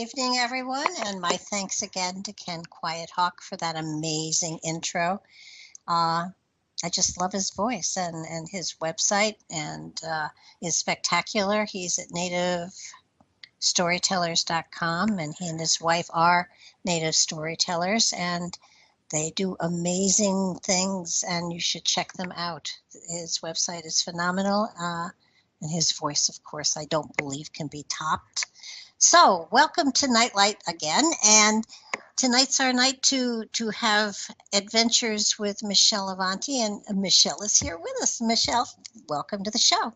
evening, everyone, and my thanks again to Ken Quiet Hawk for that amazing intro. Uh, I just love his voice and his website and is spectacular. He's at nativestorytellers.com, and he and his wife are native storytellers, and they do amazing things, and you should check them out. His website is phenomenal, and his voice, of course, I don't believe can be topped. So, welcome to Nightlight again, and tonight's our night to have adventures with Michele Avanti, and Michele is here with us. Michele, welcome to the show.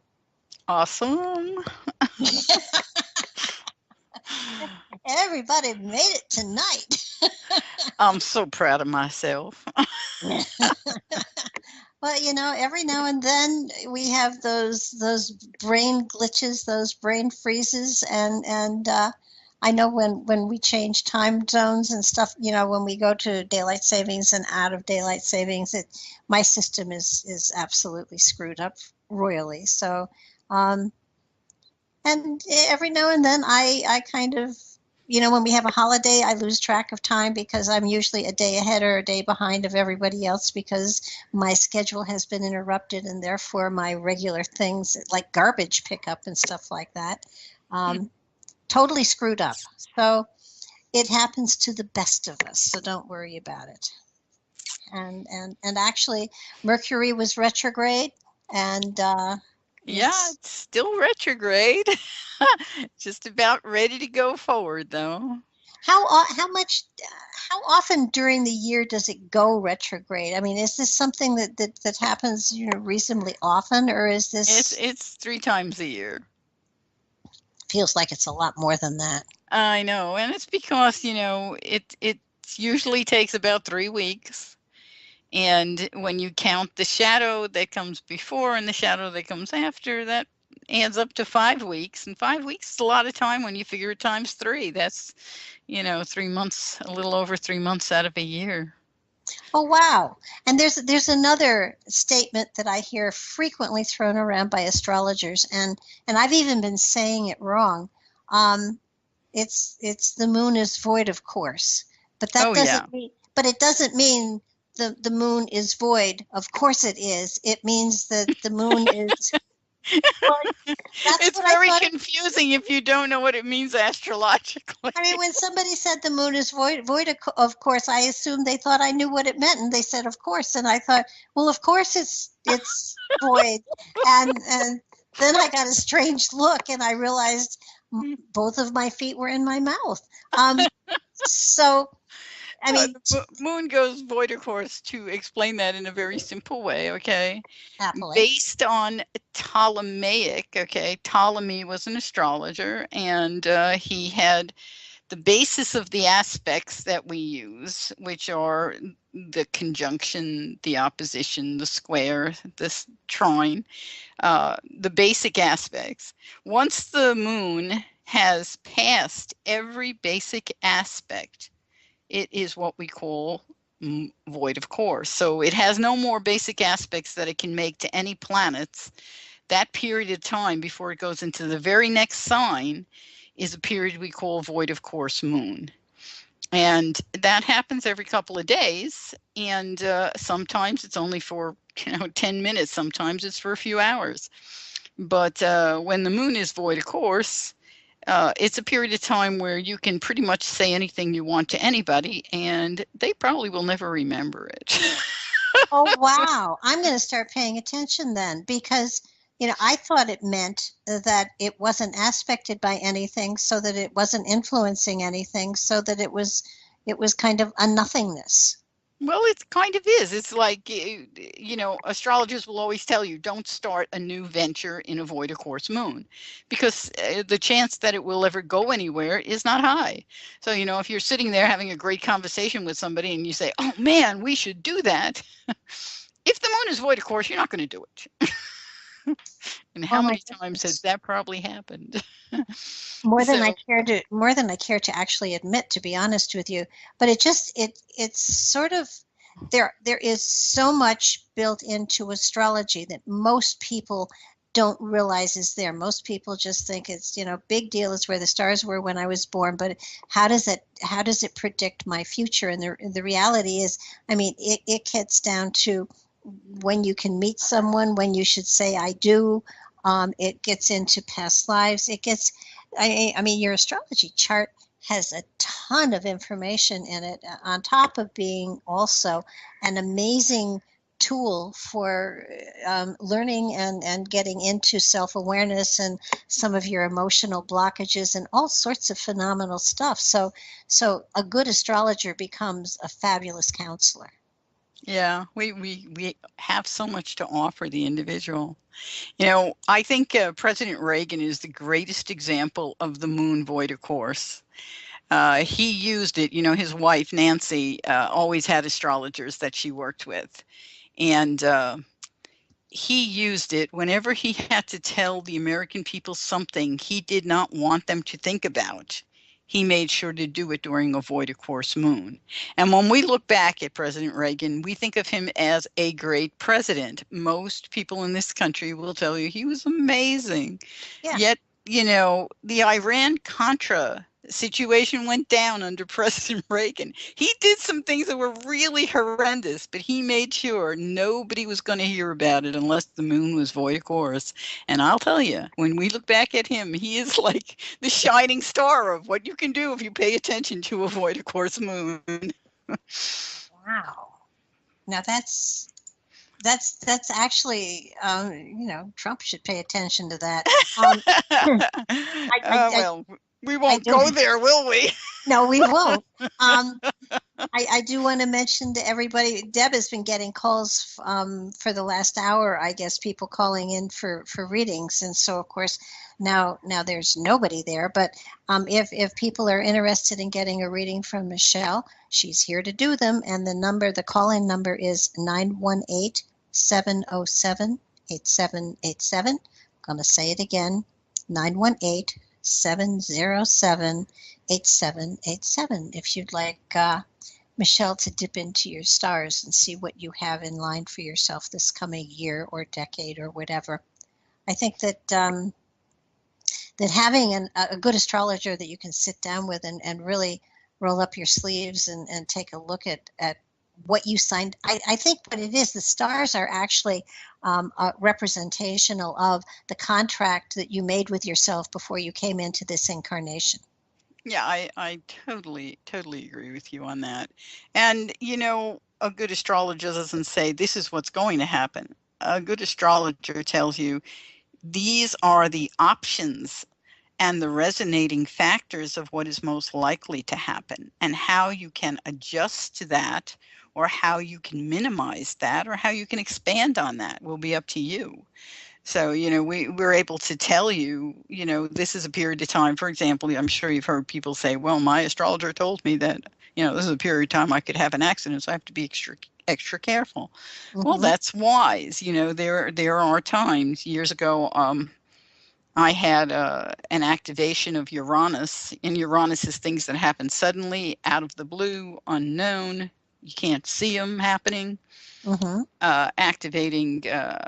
Awesome. Everybody made it tonight. I'm so proud of myself. Well, you know, every now and then we have those brain glitches, those brain freezes, and I know when we change time zones and stuff, you know, when we go to daylight savings and out of daylight savings, my system is absolutely screwed up royally. So, and every now and then I kind of, you know, when we have a holiday, I lose track of time because I'm usually a day ahead or a day behind of everybody else because my schedule has been interrupted, and therefore my regular things like garbage pickup and stuff like that totally screwed up. So it happens to the best of us, so don't worry about it. And actually, Mercury was retrograde, and Yeah, it's still retrograde. Just about ready to go forward, though. How often during the year does it go retrograde? I mean, is this something that happens, you know, reasonably often, or is this? It's 3 times a year. Feels like it's a lot more than that. I know, and it's because, you know, it usually takes about 3 weeks. And when you count the shadow that comes before and the shadow that comes after, that adds up to 5 weeks. And 5 weeks is a lot of time when you figure it times 3. That's, you know, 3 months, a little over 3 months out of a year. Oh, wow. And there's another statement that I hear frequently thrown around by astrologers, and I've even been saying it wrong. It's the moon is void, of course, but that doesn't mean, but it doesn't mean the moon is void. Of course it is. It means that the moon is. Well, it's very confusing if you don't know what it means astrologically. I mean, when somebody said the moon is void, of course, I assumed they thought I knew what it meant, and they said, of course, and I thought, well, of course it's void, and then I got a strange look, and I realized both of my feet were in my mouth. So. I mean, the moon goes void, of course, to explain that in a very simple way, okay? Happily. Based on Ptolemaic, okay? Ptolemy was an astrologer, and he had the basis of the aspects that we use, which are the conjunction, the opposition, the square, the trine, the basic aspects. Once the moon has passed every basic aspect, it is what we call void, of course. So it has no more basic aspects that it can make to any planets. That period of time before it goes into the very next sign is a period we call void, of course, moon. And that happens every couple of days. And sometimes it's only for 10 minutes. Sometimes it's for a few hours. But when the moon is void, of course, it's a period of time where you can pretty much say anything you want to anybody, and they probably will never remember it. Oh, wow. I'm going to start paying attention then, because, you know, I thought it meant that it wasn't aspected by anything, so that it wasn't influencing anything, so that it was kind of a nothingness. Well, it kind of is. It's like, you know, astrologers will always tell you, don't start a new venture in a void, of course, moon, because the chance that it will ever go anywhere is not high. So, you know, if you're sitting there having a great conversation with somebody and you say, oh, man, we should do that. If the moon is void, of course, you're not going to do it. And how many times has that probably happened? More than I care to actually admit, to be honest with you. But it's sort of, there is so much built into astrology that most people don't realize is there. Most people just think it's, big deal is where the stars were when I was born, but how does it predict my future? And the reality is, I mean, it gets down to when you can meet someone, when you should say I do. It gets into past lives. I mean, your astrology chart has a ton of information in it, on top of being also an amazing tool for learning and getting into self-awareness and some of your emotional blockages and all sorts of phenomenal stuff. So a good astrologer becomes a fabulous counselor. Yeah, we have so much to offer the individual. I think President Reagan is the greatest example of the moon voida course. He used it. His wife, Nancy, always had astrologers that she worked with. And he used it whenever he had to tell the American people something he did not want them to think about. He made sure to do it during a void of course moon. And when we look back at President Reagan, we think of him as a great president. Most people in this country will tell you he was amazing. Yeah. Yet, the Iran-Contra situation went down under President Reagan. He did some things that were really horrendous, but he made sure nobody was going to hear about it unless the moon was void of course. And I'll tell you, when we look back at him, he is like the shining star of what you can do if you pay attention to a void of course moon. Wow. Now that's actually, Trump should pay attention to that. I Well, we I won't do. go there, will we? No, we won't. I do want to mention to everybody, Deb has been getting calls for the last hour, I guess, people calling in for readings. And so, of course, now there's nobody there. But if people are interested in getting a reading from Michele, she's here to do them. And the call-in number is 918-707-8787. I'm going to say it again, 918-707-8787. If you'd like Michele to dip into your stars and see what you have in line for yourself this coming year or decade or whatever. I think that having a good astrologer that you can sit down with and really roll up your sleeves and take a look at what you signed. I think what it is, the stars are actually representational of the contract that you made with yourself before you came into this incarnation. Yeah, I totally agree with you on that. And, a good astrologer doesn't say this is what's going to happen. A good astrologer tells you these are the options and the resonating factors of what is most likely to happen, and how you can adjust to that, or how you can minimize that, or how you can expand on that will be up to you. So, we're able to tell you, this is a period of time. For example, I'm sure you've heard people say, well, my astrologer told me that, this is a period of time I could have an accident, so I have to be extra careful. Well, Mm-hmm. that's wise. There are times years ago, I had an activation of Uranus, and Uranus is things that happen suddenly, out of the blue, unknown. You can't see them happening. Mm-hmm. Activating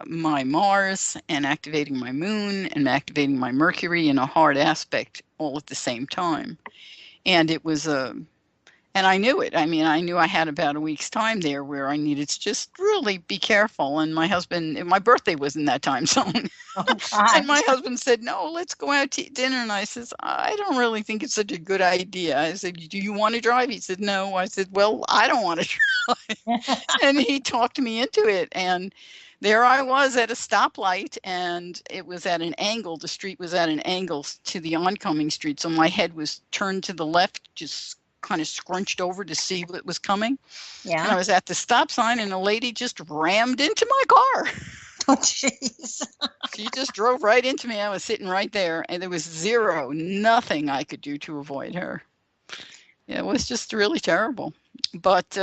my Mars and activating my Moon and activating my Mercury in a hard aspect all at the same time. And it was and I knew it. I mean, I knew I had about a week's time there where I needed to just really be careful. And my birthday was in that time zone. Oh And my gosh. husband said, no, let's go out to dinner. And I says, I don't really think it's such a good idea. I said, do you want to drive? He said, no. I said, well, I don't want to drive. And he talked me into it. And there I was at a stoplight, and it was at an angle. The street was at an angle to the oncoming street. So my head was turned to the left, just kind of scrunched over to see what was coming. And Yeah. I was at the stop sign, and a lady just rammed into my car. Oh jeez. She just drove right into me. I was sitting right there, and there was nothing I could do to avoid her. It was just really terrible. But,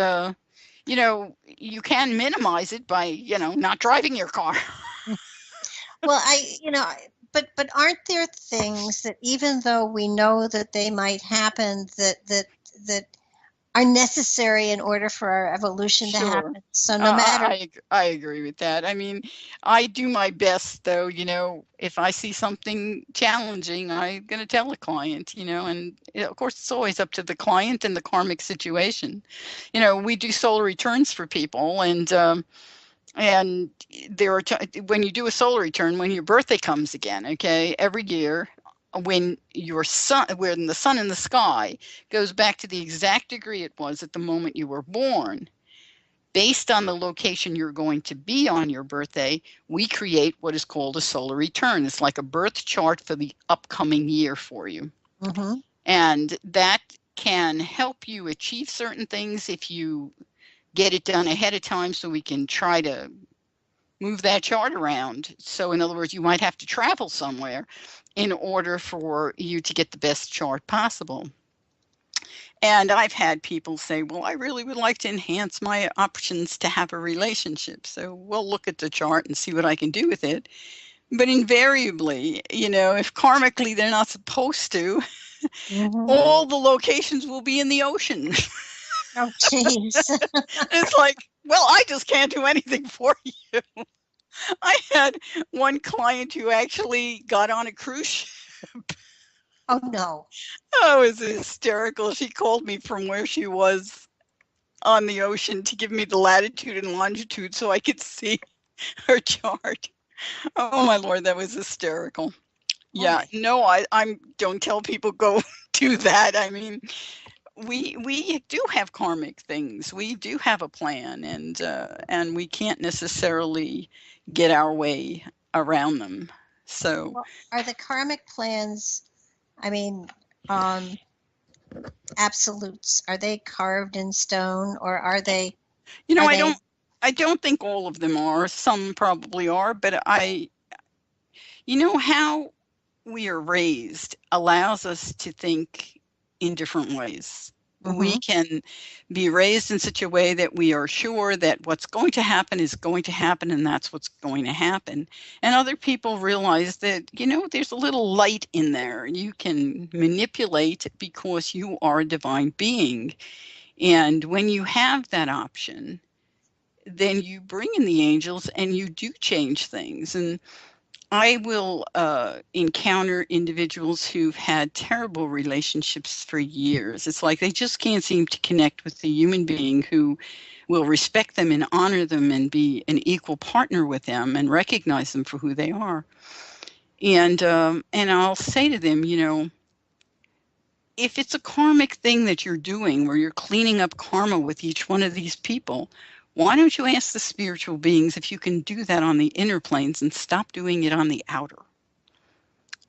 you can minimize it by, not driving your car. Well, but aren't there things that even though we know that they might happen, that are necessary in order for our evolution to Sure. happen. So no matter. I agree with that. I mean, I do my best though, if I see something challenging, I'm going to tell the client, and of course it's always up to the client and the karmic situation. We do solar returns for people, and there are when you do a solar return, when your birthday comes again, okay, every year, when when the sun in the sky goes back to the exact degree it was at the moment you were born, based on the location you're going to be on your birthday, we create what is called a solar return. It's like a birth chart for the upcoming year for you. Mm-hmm. And that can help you achieve certain things if you get it done ahead of time, so we can try to move that chart around. So in other words, you might have to travel somewhere in order for you to get the best chart possible. And I've had people say, well, I really would like to enhance my options to have a relationship. So we'll look at the chart and see what I can do with it. But invariably, if karmically they're not supposed to, Mm-hmm. all the locations will be in the ocean. Oh, jeez. It's like, well, I just can't do anything for you. I had one client who actually got on a cruise ship. Oh, no. Oh, it was hysterical. She called me from where she was on the ocean to give me the latitude and longitude so I could see her chart. Oh my Lord, that was hysterical. Oh, Yeah, my. no, I don't tell people go do that. I mean, we do have karmic things. We do have a plan, and we can't necessarily get our way around them. So, Well, are the karmic plans, I mean, um, absolutes, are they carved in stone or are they, you know, are I they, don't I don't think all of them are. Some probably are, but how we are raised allows us to think in different ways. We mm-hmm, can be raised in such a way that we are sure that what's going to happen is going to happen, and that's what's going to happen. And other people realize that, there's a little light in there. You can manipulate because you are a divine being. And when you have that option, then you bring in the angels and you do change things. And I will encounter individuals who've had terrible relationships for years. It's like they just can't seem to connect with the human being who will respect them and honor them and be an equal partner with them and recognize them for who they are. And I'll say to them, if it's a karmic thing that you're doing where you're cleaning up karma with each one of these people, why don't you ask the spiritual beings if you can do that on the inner planes and stop doing it on the outer?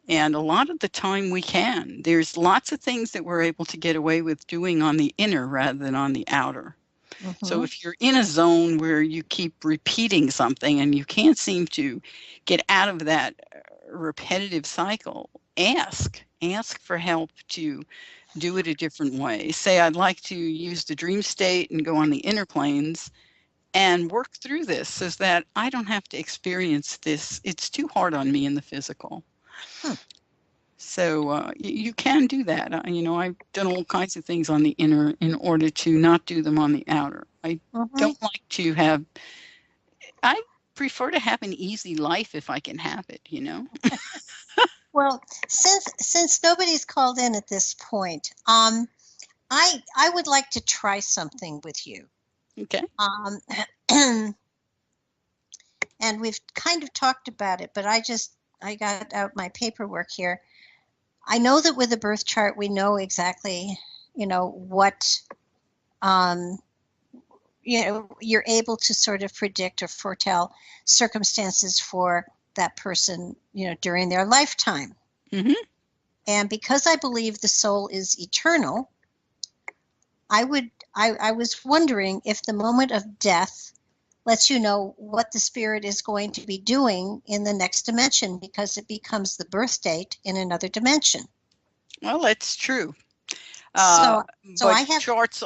And a lot of the time we can. There's lots of things that we're able to get away with doing on the inner rather than on the outer. So mm-hmm. if you're in a zone where you keep repeating something and you can't seem to get out of that repetitive cycle, ask for help to do it a different way. Say, I'd like to use the dream state and go on the inner planes and work through this so that I don't have to experience this. It's too hard on me in the physical. Hmm. So you can do that. I've done all kinds of things on the inner in order to not do them on the outer. I Mm-hmm. don't like to have, I prefer to have an easy life if I can have it. Well, since nobody's called in at this point, I would like to try something with you. Okay. Um, and we've kind of talked about it, but I got out my paperwork here. I know that with a birth chart, we know exactly, what, um, you're able to sort of predict or foretell circumstances for that person, during their lifetime. Mm-hmm. And because I believe the soul is eternal, I was wondering if the moment of death lets you know what the spirit is going to be doing in the next dimension because it becomes the birth date in another dimension. Well, that's true. Uh, So, so but I have, charts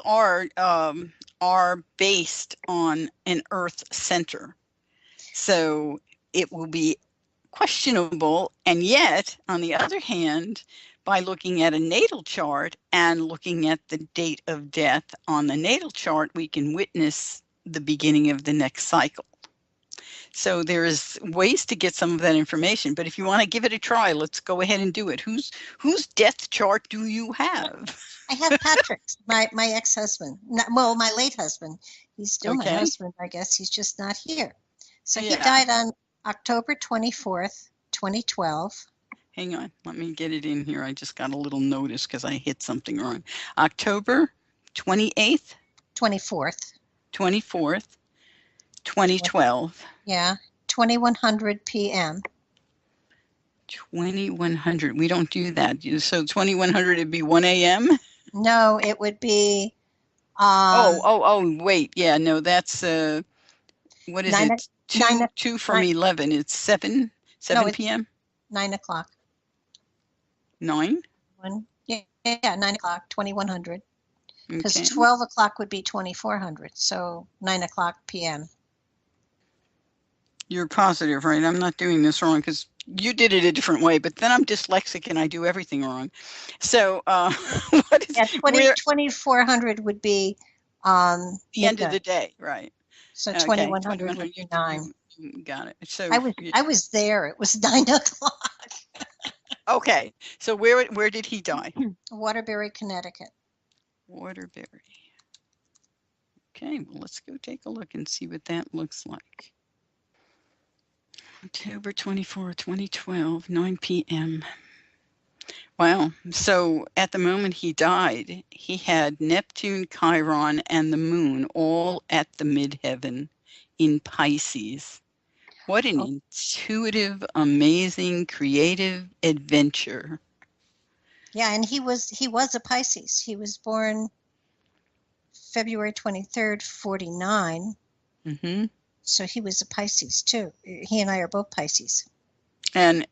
are based on an Earth center, so it will be questionable. And yet, on the other hand, by looking at a natal chart and looking at the date of death on the natal chart, we can witness the beginning of the next cycle. So there's ways to get some of that information, but if you want to give it a try, let's go ahead and do it. Whose death chart do you have? I have Patrick's, my ex-husband. Well, my late husband. He's still my Okay. husband, I guess. He's just not here. So he Yeah. died on October 24th, 2012. Hang on, let me get it in here. I just got a little notice because I hit something wrong. October 28th, 24th. 24th, 2012. Yeah, 2100 p.m. 2100. We don't do that. So 2100 it'd be 1 a.m. No, it would be. Wait. Yeah, no, that's what is it? Two from 11. It's 7 p.m. 9 o'clock. 9? Yeah, 9 o'clock, 2100. Because Okay. 12 o'clock would be 2400. So 9 o'clock p.m. You're positive, right? I'm not doing this wrong because you did it a different way, but then I'm dyslexic and I do everything wrong. So what is 2400 would be the midnight. end of the day, right? So 2100 would be 9. Got it. So I was there. It was 9 o'clock. Okay. So where did he die? Waterbury, Connecticut. Waterbury. Okay, well, let's go take a look and see what that looks like. October 24, 2012, 9 p.m. Wow. So at the moment he died, he had Neptune, Chiron, and the moon all at the midheaven in Pisces. What an intuitive, amazing, creative adventure. Yeah, and he was a Pisces. He was born February 23rd, 49. Mm-hmm. So he was a Pisces too. He and I are both Pisces. And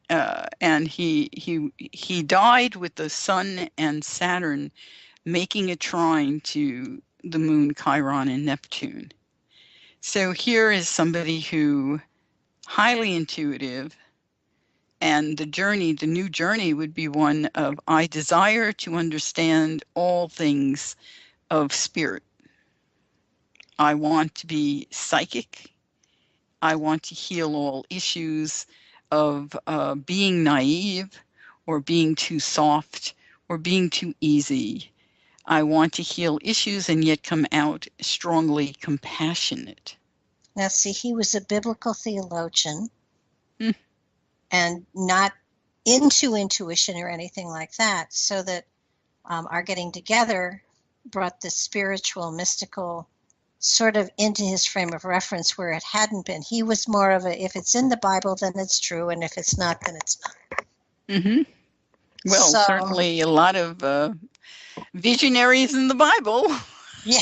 he died with the Sun and Saturn making a trine to the moon, Chiron, and Neptune. So here is somebody who highly intuitive, and the new journey would be one of, I desire to understand all things of spirit. I want to be psychic. I want to heal all issues of being naive or being too soft or being too easy. I want to heal issues and yet come out strongly compassionate. Now, see, he was a biblical theologian and not into intuition or anything like that. So that our getting together brought the spiritual, mystical sort of into his frame of reference where it hadn't been. He was more of a, if it's in the Bible, then it's true, and if it's not, then it's not. Mm-hmm. Well, so, certainly a lot of visionaries in the Bible. Yeah.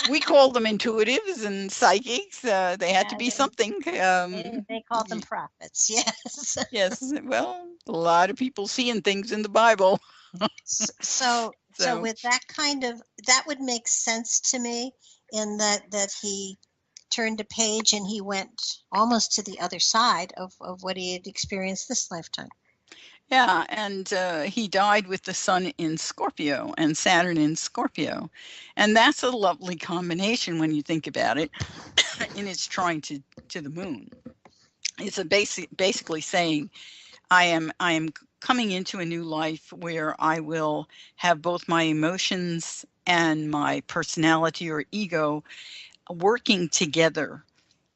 We call them intuitives and psychics. They had to be something. They called them prophets, yes. Yes, well, a lot of people seeing things in the Bible. So with that that would make sense to me, in that he turned a page and he went almost to the other side of what he had experienced this lifetime. Yeah, and he died with the Sun in Scorpio and Saturn in Scorpio. And that's a lovely combination when you think about it. And it's trying to the moon. It's basically saying, I am coming into a new life where I will have both my emotions and my personality or ego working together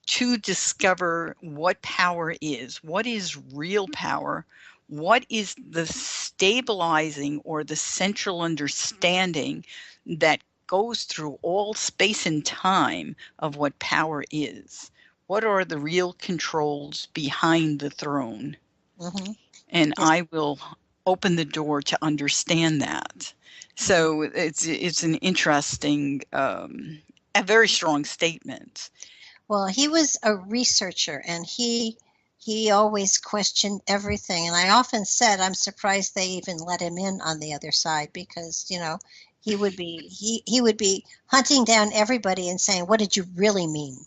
to discover what power is, what is real power, what is the stabilizing or the central understanding that goes through all space and time of what power is. What are the real controls behind the throne? Mm-hmm. And yes. I will open the door to understand that. So it's an interesting, a very strong statement. Well, he was a researcher, and he always questioned everything. And I often said, I'm surprised they even let him in on the other side, because, he would be hunting down everybody and saying, what did you really mean?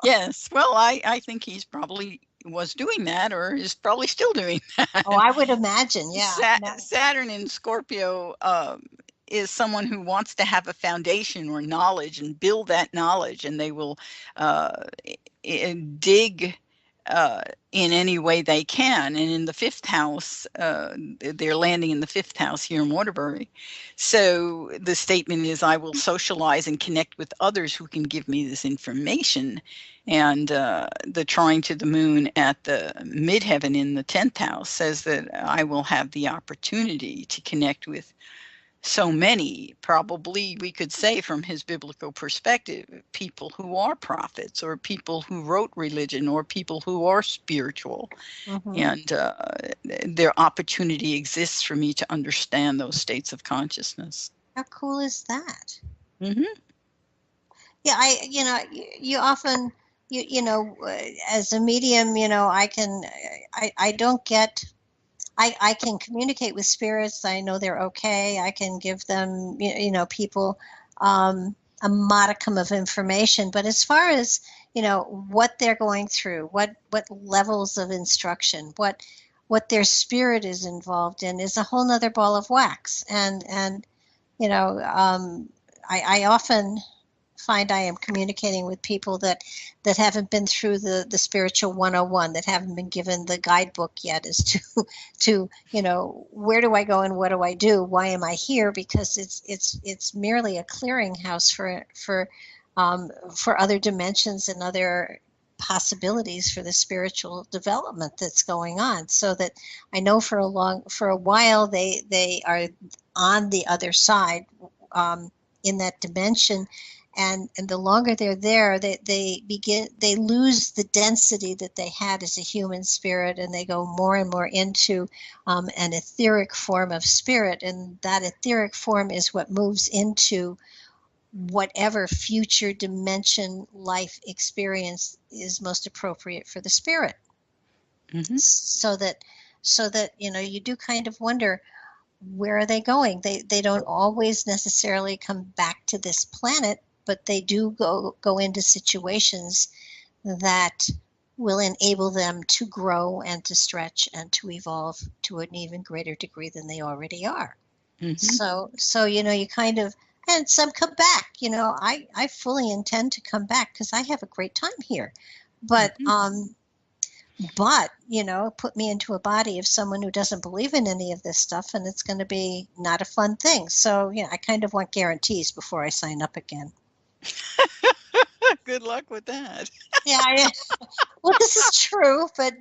Yes. Well, I think he's probably was doing that or is probably still doing that. Oh, I would imagine. Yeah. No. Saturn in Scorpio is someone who wants to have a foundation or knowledge and build that knowledge, and they will uh, dig in any way they can. And in the fifth house, they're landing in the fifth house here in Waterbury. So the statement is, I will socialize and connect with others who can give me this information. And the trine to the moon at the midheaven in the 10th house says that I will have the opportunity to connect with so many, probably we could say from his biblical perspective, people who are prophets or people who wrote religion or people who are spiritual. Mm-hmm. And their opportunity exists for me to understand those states of consciousness. How cool is that? Mm-hmm. Yeah, you often, as a medium, I don't get, I can communicate with spirits. I know they're okay. I can give them, people, a modicum of information. But as far as, what they're going through, what levels of instruction, what their spirit is involved in is a whole nother ball of wax. And, you know, um, I often find I am communicating with people that haven't been through the spiritual 101, that haven't been given the guidebook yet as to where do I go and what do I do? Why am I here? Because it's merely a clearinghouse for other dimensions and other possibilities for the spiritual development that's going on. So that I know for a while they are on the other side, in that dimension, and the longer they're there, they lose the density that they had as a human spirit, and they go more and more into an etheric form of spirit, and that etheric form is what moves into whatever future dimension life experience is most appropriate for the spirit. Mm-hmm. So that you do kind of wonder, where are they going? They don't always necessarily come back to this planet, but they do go into situations that will enable them to grow and to stretch and to evolve to an even greater degree than they already are. Mm-hmm. So you kind of, and some come back. I fully intend to come back because I have a great time here. But Mm-hmm. put me into a body of someone who doesn't believe in any of this stuff, and it's going to be not a fun thing. So, I kind of want guarantees before I sign up again. Good luck with that. Yeah, well, this is true, but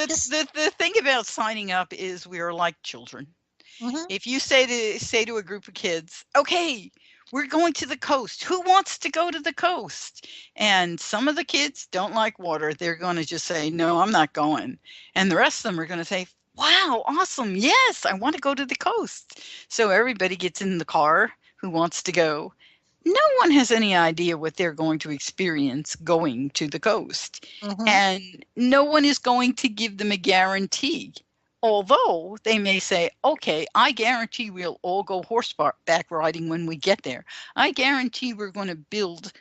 just. The thing about signing up is we are like children. Mhm. If you say to a group of kids, okay, we're going to the coast. Who wants to go to the coast? And some of the kids don't like water. They're going to just say, no, I'm not going. And the rest of them are going to say, wow, awesome. Yes, I want to go to the coast. So everybody gets in the car who wants to go. No one has any idea what they're going to experience going to the coast. Mhm. And no one is going to give them a guarantee. Although they may say, okay, I guarantee we'll all go horseback riding when we get there. I guarantee we're going to build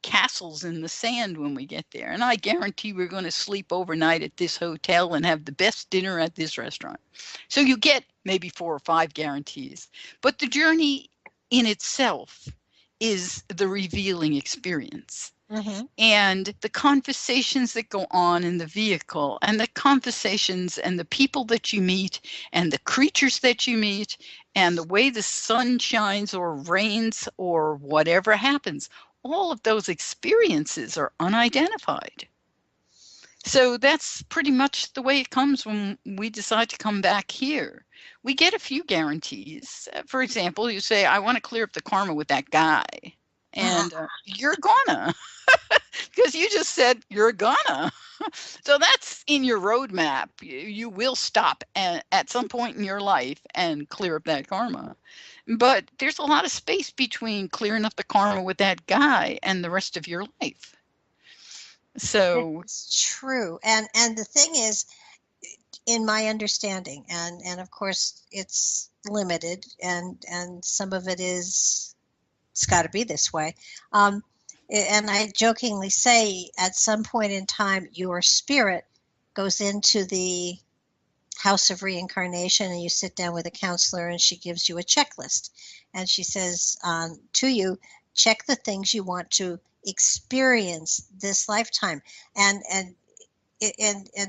castles in the sand when we get there. And I guarantee we're going to sleep overnight at this hotel and have the best dinner at this restaurant. So you get maybe 4 or 5 guarantees. But the journey in itself is the revealing experience. Mhm. And the conversations that go on in the vehicle, and the conversations and the people that you meet, and the creatures that you meet, and the way the sun shines or rains or whatever happens, all of those experiences are unidentified. So that's pretty much the way it comes when we decide to come back here. We get a few guarantees. For example, you say, I want to clear up the karma with that guy. And you're gonna, because you just said you're gonna. So that's in your roadmap. You will stop at some point in your life and clear up that karma. But there's a lot of space between clearing up the karma with that guy and the rest of your life. So, It's true. And the thing is, in my understanding, and of course it's limited, and some of it is, it's got to be this way. And I jokingly say, at some point in time, your spirit goes into the house of reincarnation, and you sit down with a counselor, and she gives you a checklist, and she says to you, check the things you want to experience this lifetime. And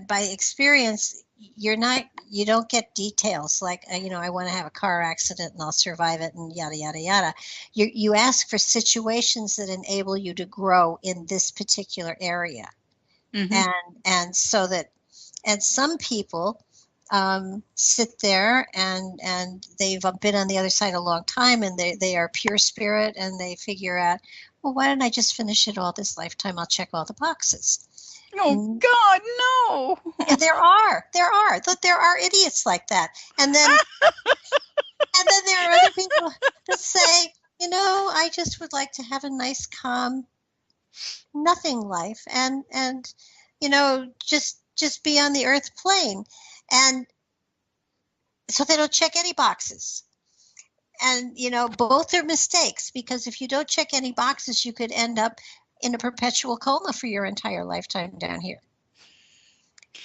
by experience, you don't get details like, I want to have a car accident and I'll survive it and yada yada yada. You ask for situations that enable you to grow in this particular area. Mm-hmm. And so that, and some people sit there, and they've been on the other side a long time, and they are pure spirit, and they figure out, well, why don't I just finish it all this lifetime? I'll check all the boxes. Oh God, no. And there are idiots like that. And then there are other people that say, I just would like to have a nice, calm, nothing life, and just be on the earth plane. And so they don't check any boxes. And both are mistakes, because if you don't check any boxes, you could end up in a perpetual coma for your entire lifetime down here.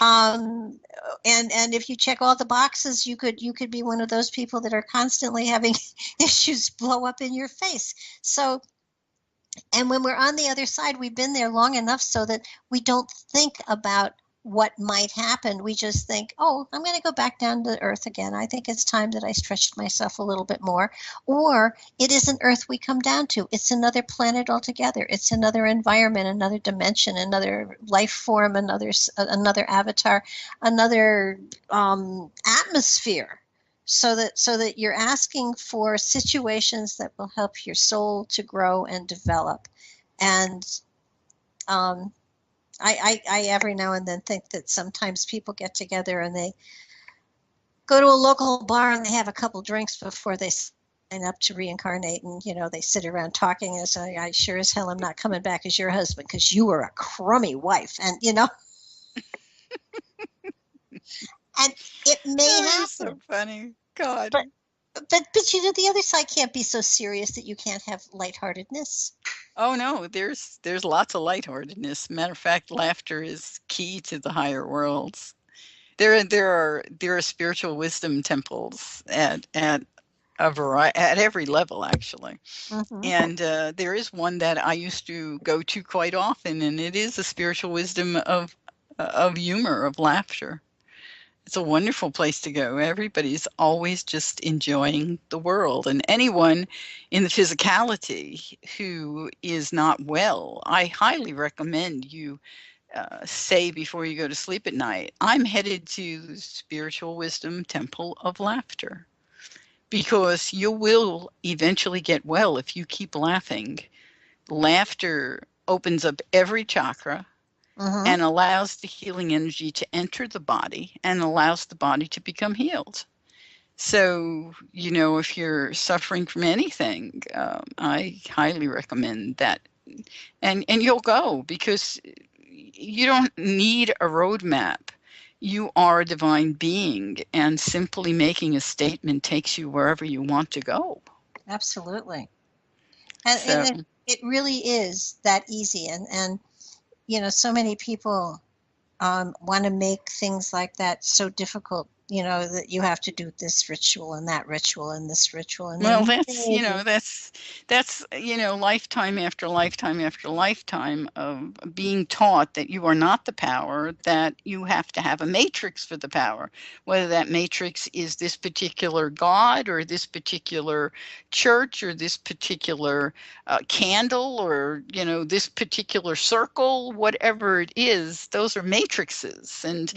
And if you check all the boxes, you could be one of those people that are constantly having issues blow up in your face. So, and when we're on the other side, we've been there long enough so that we don't think about what might happen. We just think, oh, I'm going to go back down to earth again. I think it's time that I stretched myself a little bit more. Or it isn't earth we come down to. It's another planet altogether. It's another environment, another dimension, another life form, another avatar, another atmosphere. So that you're asking for situations that will help your soul to grow and develop. And I every now and then think that sometimes people get together and they go to a local bar and they have a couple drinks before they sign up to reincarnate, and they sit around talking and say, I sure as hell am not coming back as your husband because you were a crummy wife. And and it may happen. You're so funny. God. But the other side can't be so serious that you can't have lightheartedness. Oh no, there's lots of lightheartedness. Matter of fact, laughter is key to the higher worlds. There are spiritual wisdom temples at every level, actually. Mm-hmm. And there is one that I used to go to quite often, and it is a spiritual wisdom of humor, of laughter. It's a wonderful place to go. Everybody's always just enjoying the world. And anyone in the physicality who is not well, I highly recommend you say before you go to sleep at night, I'm headed to the Spiritual Wisdom Temple of Laughter. Because you will eventually get well if you keep laughing. Laughter opens up every chakra. Mm-hmm. And allows the healing energy to enter the body and allows the body to become healed. So, if you're suffering from anything, I highly recommend that. And you'll go because you don't need a roadmap. You are a divine being, and simply making a statement takes you wherever you want to go. Absolutely. And it really is that easy. And so many people want to make things like that so difficult, that you have to do this ritual and that ritual and this ritual. And Well, then that's lifetime after lifetime after lifetime of being taught that you are not the power, that you have to have a matrix for the power, whether that matrix is this particular god or this particular church or this particular candle or this particular circle, whatever it is, those are matrices. And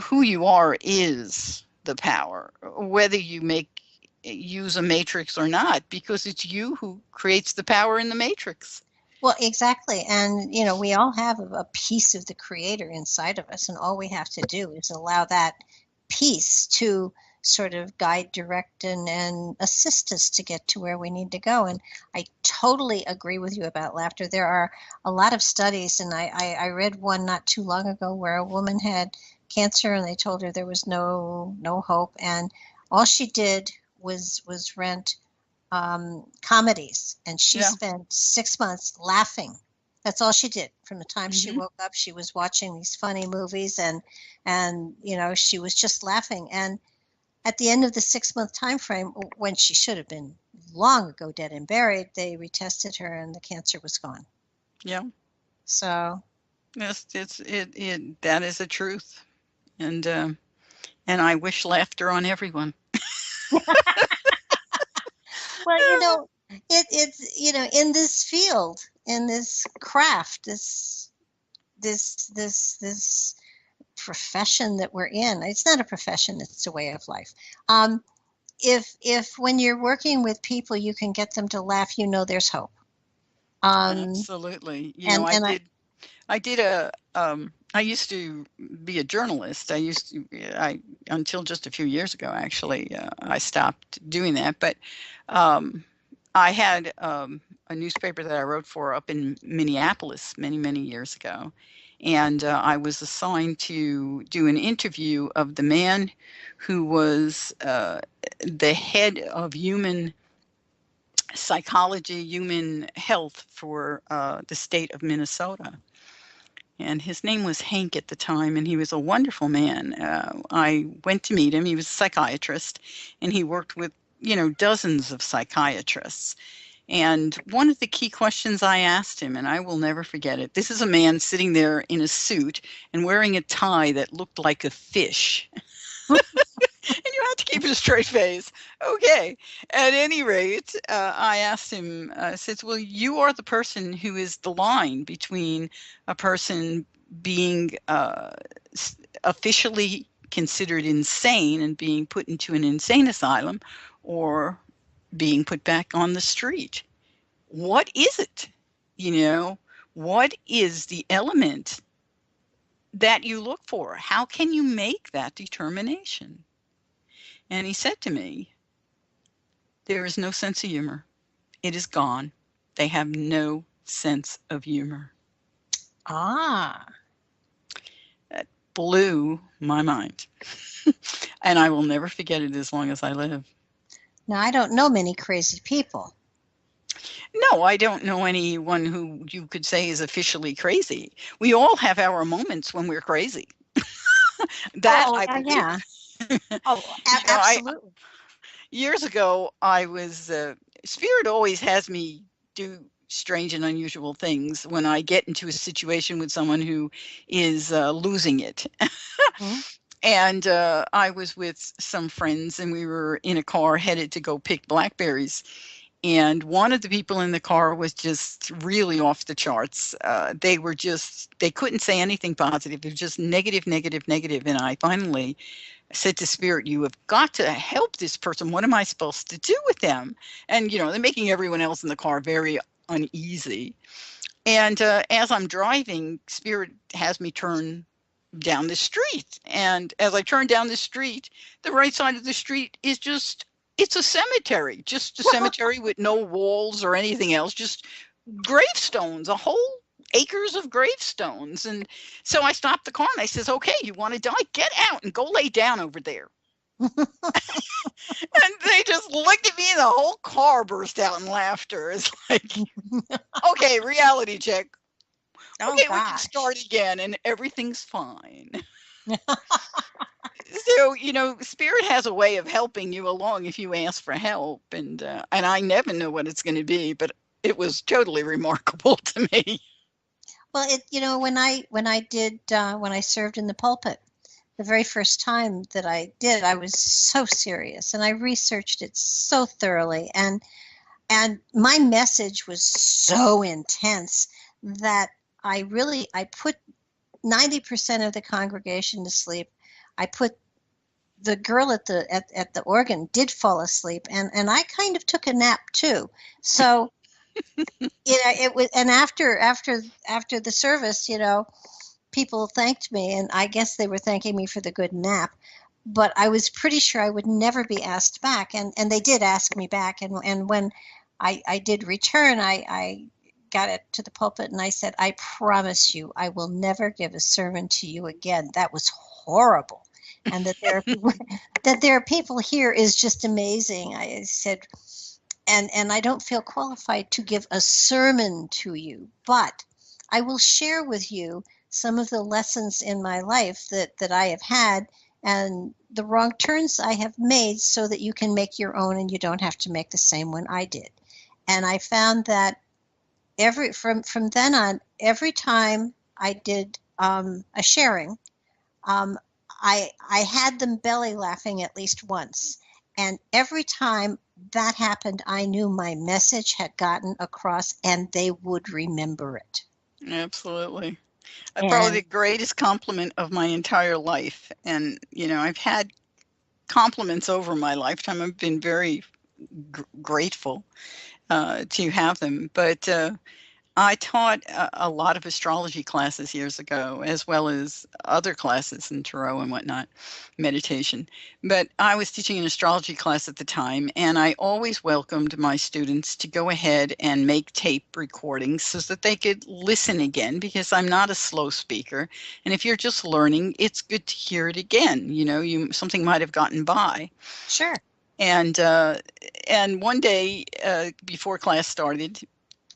who you are is the power, whether you use a matrix or not, because it's you who creates the power in the matrix. Well, exactly. And, we all have a piece of the creator inside of us, and all we have to do is allow that piece to sort of guide, direct, and assist us to get to where we need to go. And I totally agree with you about laughter. There are a lot of studies, and I read one not too long ago where a woman had cancer and they told her there was no hope, and all she did was rent comedies, and she spent 6 months laughing That's all she did. From the time she Hmm. woke up, she was watching these funny movies, and she was just laughing. And at the end of the 6-month time frame, when she should have been long ago dead and buried, they retested her and the cancer was gone. Yeah. So, Yes, that is the truth. And I wish laughter on everyone. well, it's in this field, in this craft, this profession that we're in. It's not a profession, it's a way of life. Um, if when you're working with people, you can get them to laugh, there's hope. Um, Absolutely. and and I I did I used to be a journalist. I until just a few years ago, actually, I stopped doing that. But um, I had a newspaper that I wrote for up in Minneapolis many, many years ago. And I was assigned to do an interview of the man who was the head of human psychology, human health for the state of Minnesota. And his name was Hank at the time, and he was a wonderful man. I went to meet him. He was a psychiatrist, and he worked with, dozens of psychiatrists. And one of the key questions I asked him, and I will never forget it, this is a man sitting there in a suit and wearing a tie that looked like a fish. And you have to keep a straight face. Okay. At any rate, I asked him, I said, well, you are the person who is the line between a person being officially considered insane and being put into an insane asylum or being put back on the street. What is it? You know, what is the element that you look for? How can you make that determination? And he said to me, there is no sense of humor. It is gone. They have no sense of humor. ah That blew my mind. And I will never forget it as long as I live. Now I don't know many crazy people. No, I don't know anyone who you could say is officially crazy. We all have our moments when we're crazy. That I believe. Yeah. Oh, You know, I absolutely. years ago I was Spirit always has me do strange and unusual things when I get into a situation with someone who is losing it. Mhm. And I was with some friends and we were in a car headed to go pick blackberries. And one of the people in the car was just really off the charts. They couldn't say anything positive. It was just negative, negative, negative. And I finally said to Spirit, you have got to help this person. What am I supposed to do with them? And, they're making everyone else in the car very uneasy. And as I'm driving, Spirit has me turn down the street. And as I turn down the street, the right side of the street is it's a cemetery, just a cemetery with no walls or anything else, just gravestones, a whole acres of gravestones. And so I stopped the car and I says, okay, you want to die? Get out and go lay down over there. And they just looked at me and the whole car burst out in laughter. It's like, okay, reality check. Oh Okay, we can gosh. start again and everything's fine. So, Spirit has a way of helping you along if you ask for help. And I never know what it's going to be, but it was totally remarkable to me. Well, when I served in the pulpit, the very first time that I did, I was so serious and I researched it so thoroughly, and my message was so intense that I put 90% of the congregation to sleep. I put the girl at the organ did fall asleep, and I kind of took a nap too. So it was, and after the service, people thanked me, and I guess they were thanking me for the good nap. But I was pretty sure I would never be asked back, and they did ask me back, and when I did return, I got it to the pulpit and I said, I promise you, I will never give a sermon to you again. That was horrible. And that there are people, that there are people here is just amazing. I said, and I don't feel qualified to give a sermon to you, but I will share with you some of the lessons in my life that I have had and the wrong turns I have made so that you can make your own and you don't have to make the same one I did. And I found that from then on, every time I did a sharing, um, I had them belly laughing at least once. And every time that happened, I knew my message had gotten across and they would remember it. Absolutely. Probably And the greatest compliment of my entire life. And, I've had compliments over my lifetime. I've been very grateful to have them. But I taught a lot of astrology classes years ago, as well as other classes in tarot and whatnot, meditation. But I was teaching an astrology class at the time, and I always welcomed my students to go ahead and make tape recordings so that they could listen again, because I'm not a slow speaker. And if you're just learning, it's good to hear it again. Something might have gotten by. sure. And one day before class started,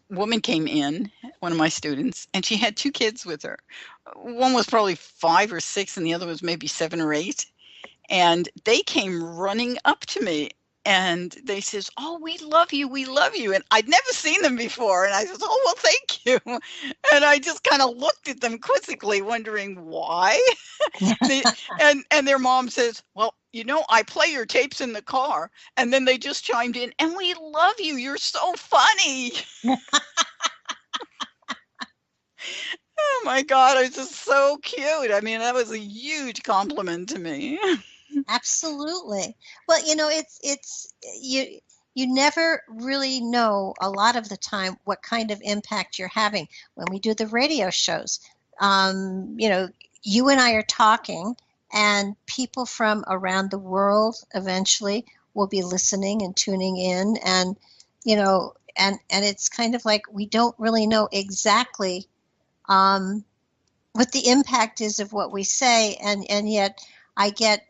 woman came in, one of my students, and she had two kids with her. One was probably 5 or 6, and the other was maybe 7 or 8. And they came running up to me and they says, "Oh, we love you. We love you." And I'd never seen them before. And I says, "Oh, well, thank you." And I just kind of looked at them quizzically, wondering why. And their mom says, "Well, I play your tapes in the car." And then they just chimed in, "And we love you. You're so funny." Oh my God, it was just so cute. I mean, that was a huge compliment to me. Absolutely. Well, it's you never really know a lot of the time what kind of impact you're having when we do the radio shows. You and I are talking, and people from around the world eventually will be listening and tuning in, and and it's kind of like we don't really know exactly um, what the impact is of what we say, and yet I get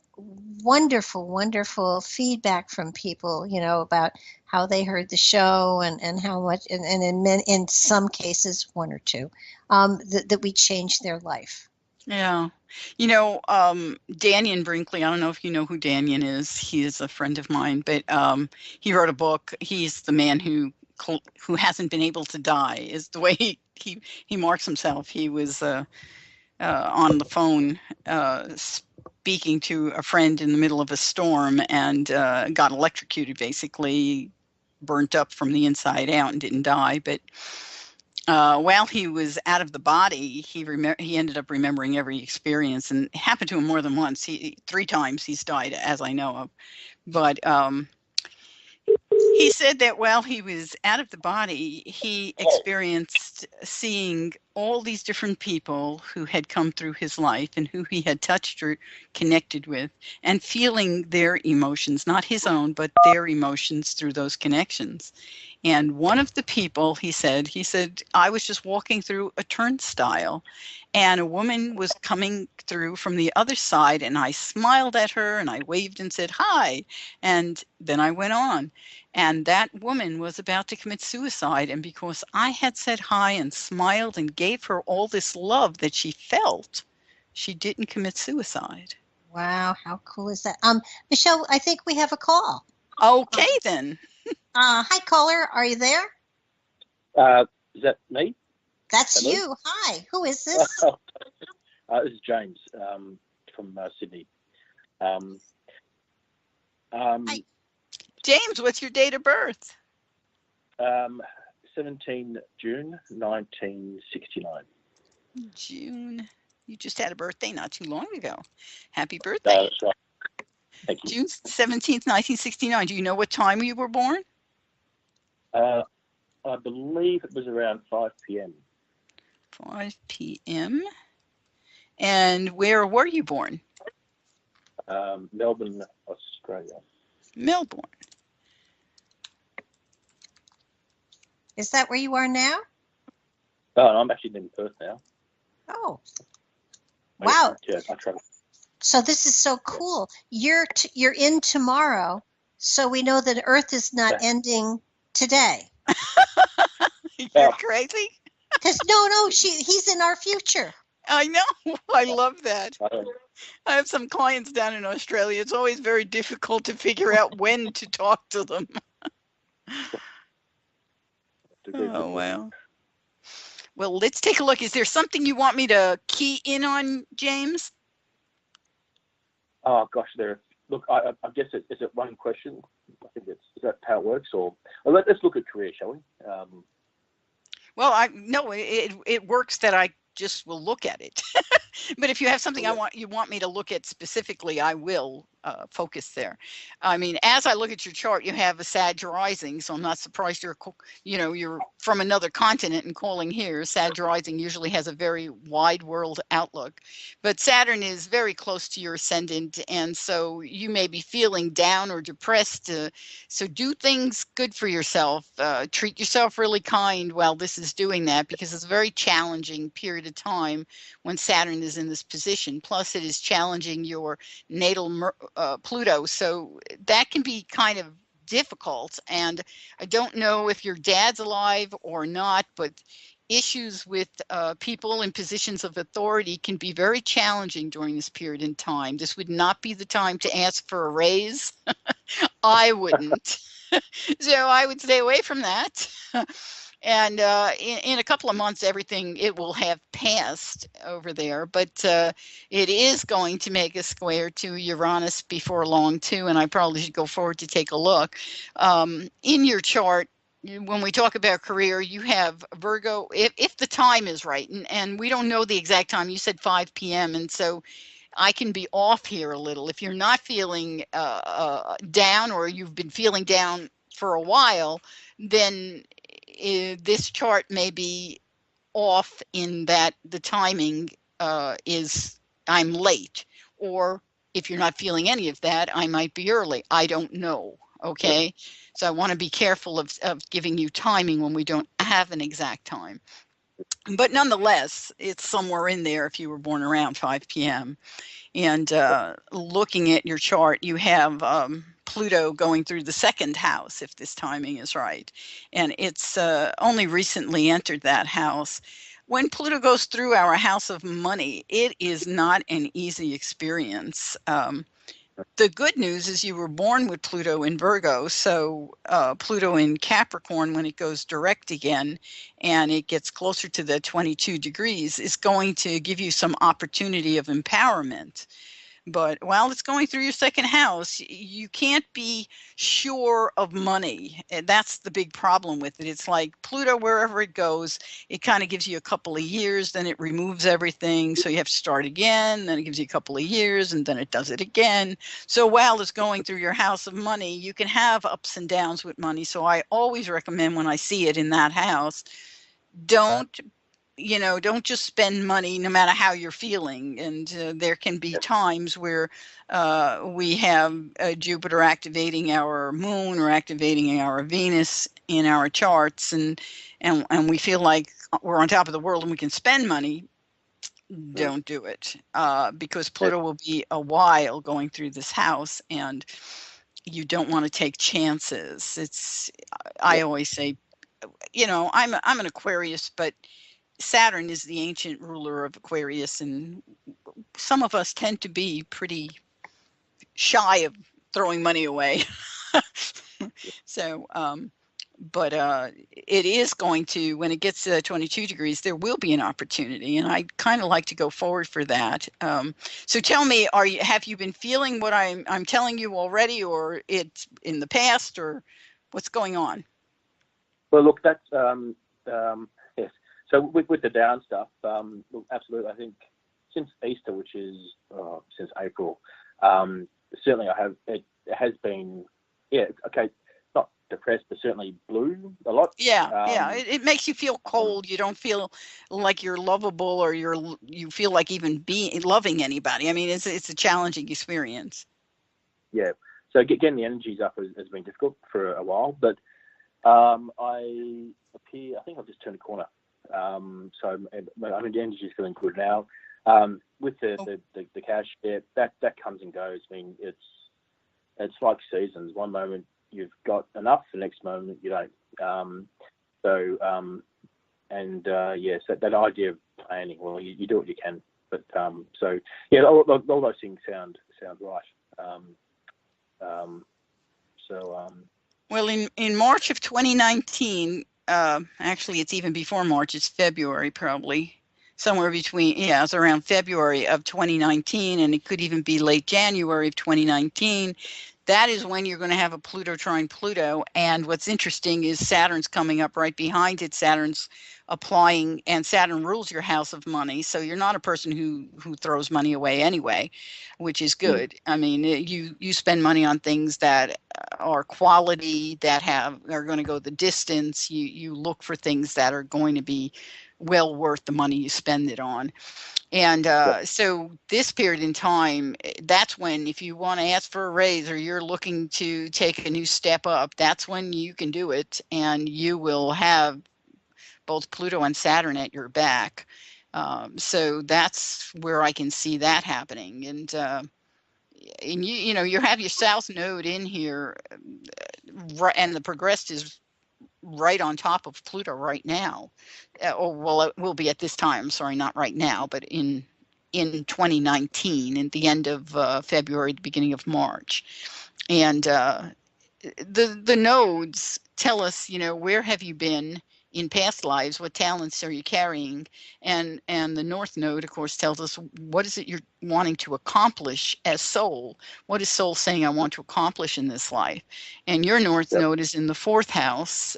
wonderful, wonderful feedback from people, about how they heard the show and how much, and in some cases, one or two, that we changed their life. Yeah. Dannion Brinkley, I don't know if you know who Dannion is. He is a friend of mine, but he wrote a book. He's the man who hasn't been able to die, is the way he marks himself. He was on the phone speaking to a friend in the middle of a storm and got electrocuted, basically burnt up from the inside out, and didn't die. But while he was out of the body, he ended up remembering every experience, and it happened to him more than once. 3 times he's died, as I know of. But he said that while he was out of the body, he experienced seeing all these different people who had come through his life and who he had touched or connected with, and feeling their emotions, not his own, but their emotions through those connections. And one of the people, he said, "I was just walking through a turnstile, and a woman was coming through from the other side, and I smiled at her and I waved and said, 'Hi.' And then I went on. And that woman was about to commit suicide. And because I had said hi and smiled and gave her all this love that she felt, she didn't commit suicide." Wow, how cool is that? Michele, I think we have a call. Okay, then. Hi, caller. Are you there? Is that me? That's Hello? you. Hi. Who is this? This is James from Sydney. Hi. James, what's your date of birth? 17 June 1969. June. You just had a birthday not too long ago. Happy birthday. That's right. Thank you. June 17th, 1969. Do you know what time you were born? I believe it was around 5 p.m. 5 p.m. And where were you born? Melbourne, Australia. Melbourne. Is that where you are now? Oh, I'm actually in Perth now. Oh, wow. Yeah, I travel. So this is so cool. You're in tomorrow, so we know that Earth is not ending today. You're crazy. Because no, he's in our future. I know. I love that. I don't, I have some clients down in Australia. It's always very difficult to figure out when to talk to them. Oh, wow. Well, let's take a look. Is there something you want me to key in on, James? oh gosh, look, I guess is it one question? I think is that how it works, or well, let's look at career, shall we? Well, no, it works that I just will look at it. But if you have something you want me to look at specifically, I will focus there. I mean, as I look at your chart, you have a Sag rising, so I'm not surprised you're from another continent and calling here. Sag rising usually has a very wide world outlook, but Saturn is very close to your ascendant, and so you may be feeling down or depressed. So do things good for yourself. Treat yourself really kind while this is doing that, because it's a very challenging period of time when Saturn is in this position. Plus, it is challenging your natal Pluto. So that can be kind of difficult. And I don't know if your dad's alive or not, but issues with people in positions of authority can be very challenging during this period in time. This would not be the time to ask for a raise. I wouldn't. So I would stay away from that. And in a couple of months, it will have passed over there. But it is going to make a square to Uranus before long, too. And I probably should go forward to take a look. In your chart, when we talk about career, you have Virgo, if the time is right. And we don't know the exact time. You said 5 p.m. And so I can be off here a little. If you're not feeling down, or you've been feeling down for a while, then this chart may be off in that the timing is I'm late. Or if you're not feeling any of that, I might be early. I don't know. Okay. So I want to be careful of giving you timing when we don't have an exact time. But nonetheless, it's somewhere in there if you were born around 5 p.m. And looking at your chart, you have Pluto going through the second house, if this timing is right. And it's only recently entered that house. When Pluto goes through our house of money, it is not an easy experience. The good news is you were born with Pluto in Virgo, so Pluto in Capricorn, when it goes direct again and it gets closer to the 22 degrees, is going to give you some opportunity of empowerment. But while it's going through your second house, you can't be sure of money. And that's the big problem with it. It's like Pluto, wherever it goes, it kind of gives you a couple of years, then it removes everything. So you have to start again, then it gives you a couple of years, and then it does it again. So while it's going through your house of money, you can have ups and downs with money. So I always recommend, when I see it in that house, don't just spend money no matter how you're feeling. And there can be times where we have Jupiter activating our moon or activating our Venus in our charts, and we feel like we're on top of the world and we can spend money. Don't do it, because Pluto will be a while going through this house, and you don't want to take chances. I always say, I'm an Aquarius, but Saturn is the ancient ruler of Aquarius, and some of us tend to be pretty shy of throwing money away. So, but it is going to, when it gets to 22 degrees, there will be an opportunity, and I kind of like to go forward for that. So tell me, have you been feeling what I'm telling you already, or it's in the past, or what's going on? Well, look, that's yes. So with the down stuff, look, absolutely. I think since Easter, which is since April, certainly it has been, okay, not depressed, but certainly blue a lot. Yeah. It makes you feel cold. You don't feel like you're lovable, or you feel like even loving anybody. I mean, it's a challenging experience. Yeah. So getting the energies up has been difficult for a while, but I think I've just turned a corner. So I mean, the energy is feeling good now. With the cash, that comes and goes. I mean, it's like seasons. One moment you've got enough, the next moment you don't. yes, that idea of planning. Well, you do what you can, but so yeah, all those things sound right. Well, in March of 2019, actually, it's even before March. It's February, probably somewhere between. Yeah, it's around February of 2019, and it could even be late January of 2019. That is when you're going to have a Pluto trine Pluto. And what's interesting is Saturn's coming up right behind it. Saturn's applying, and Saturn rules your house of money. So you're not a person who throws money away anyway, which is good. I mean, you spend money on things that are quality, that are going to go the distance. You look for things that are going to be well worth the money you spend it on. And so this period in time, that's when, if you want to ask for a raise or you're looking to take a new step up, that's when you can do it, and you will have both Pluto and Saturn at your back. So that's where I can see that happening. And you have your South Node in here, and the progressed is right on top of Pluto right now. Well, it will be at this time. Sorry, not right now, but in 2019, at the end of February, the beginning of March. And the nodes tell us, where have you been in past lives? What talents are you carrying? And the North Node, of course, tells us what is it you're wanting to accomplish as soul. What is soul saying I want to accomplish in this life? And your North Node is in the 4th house.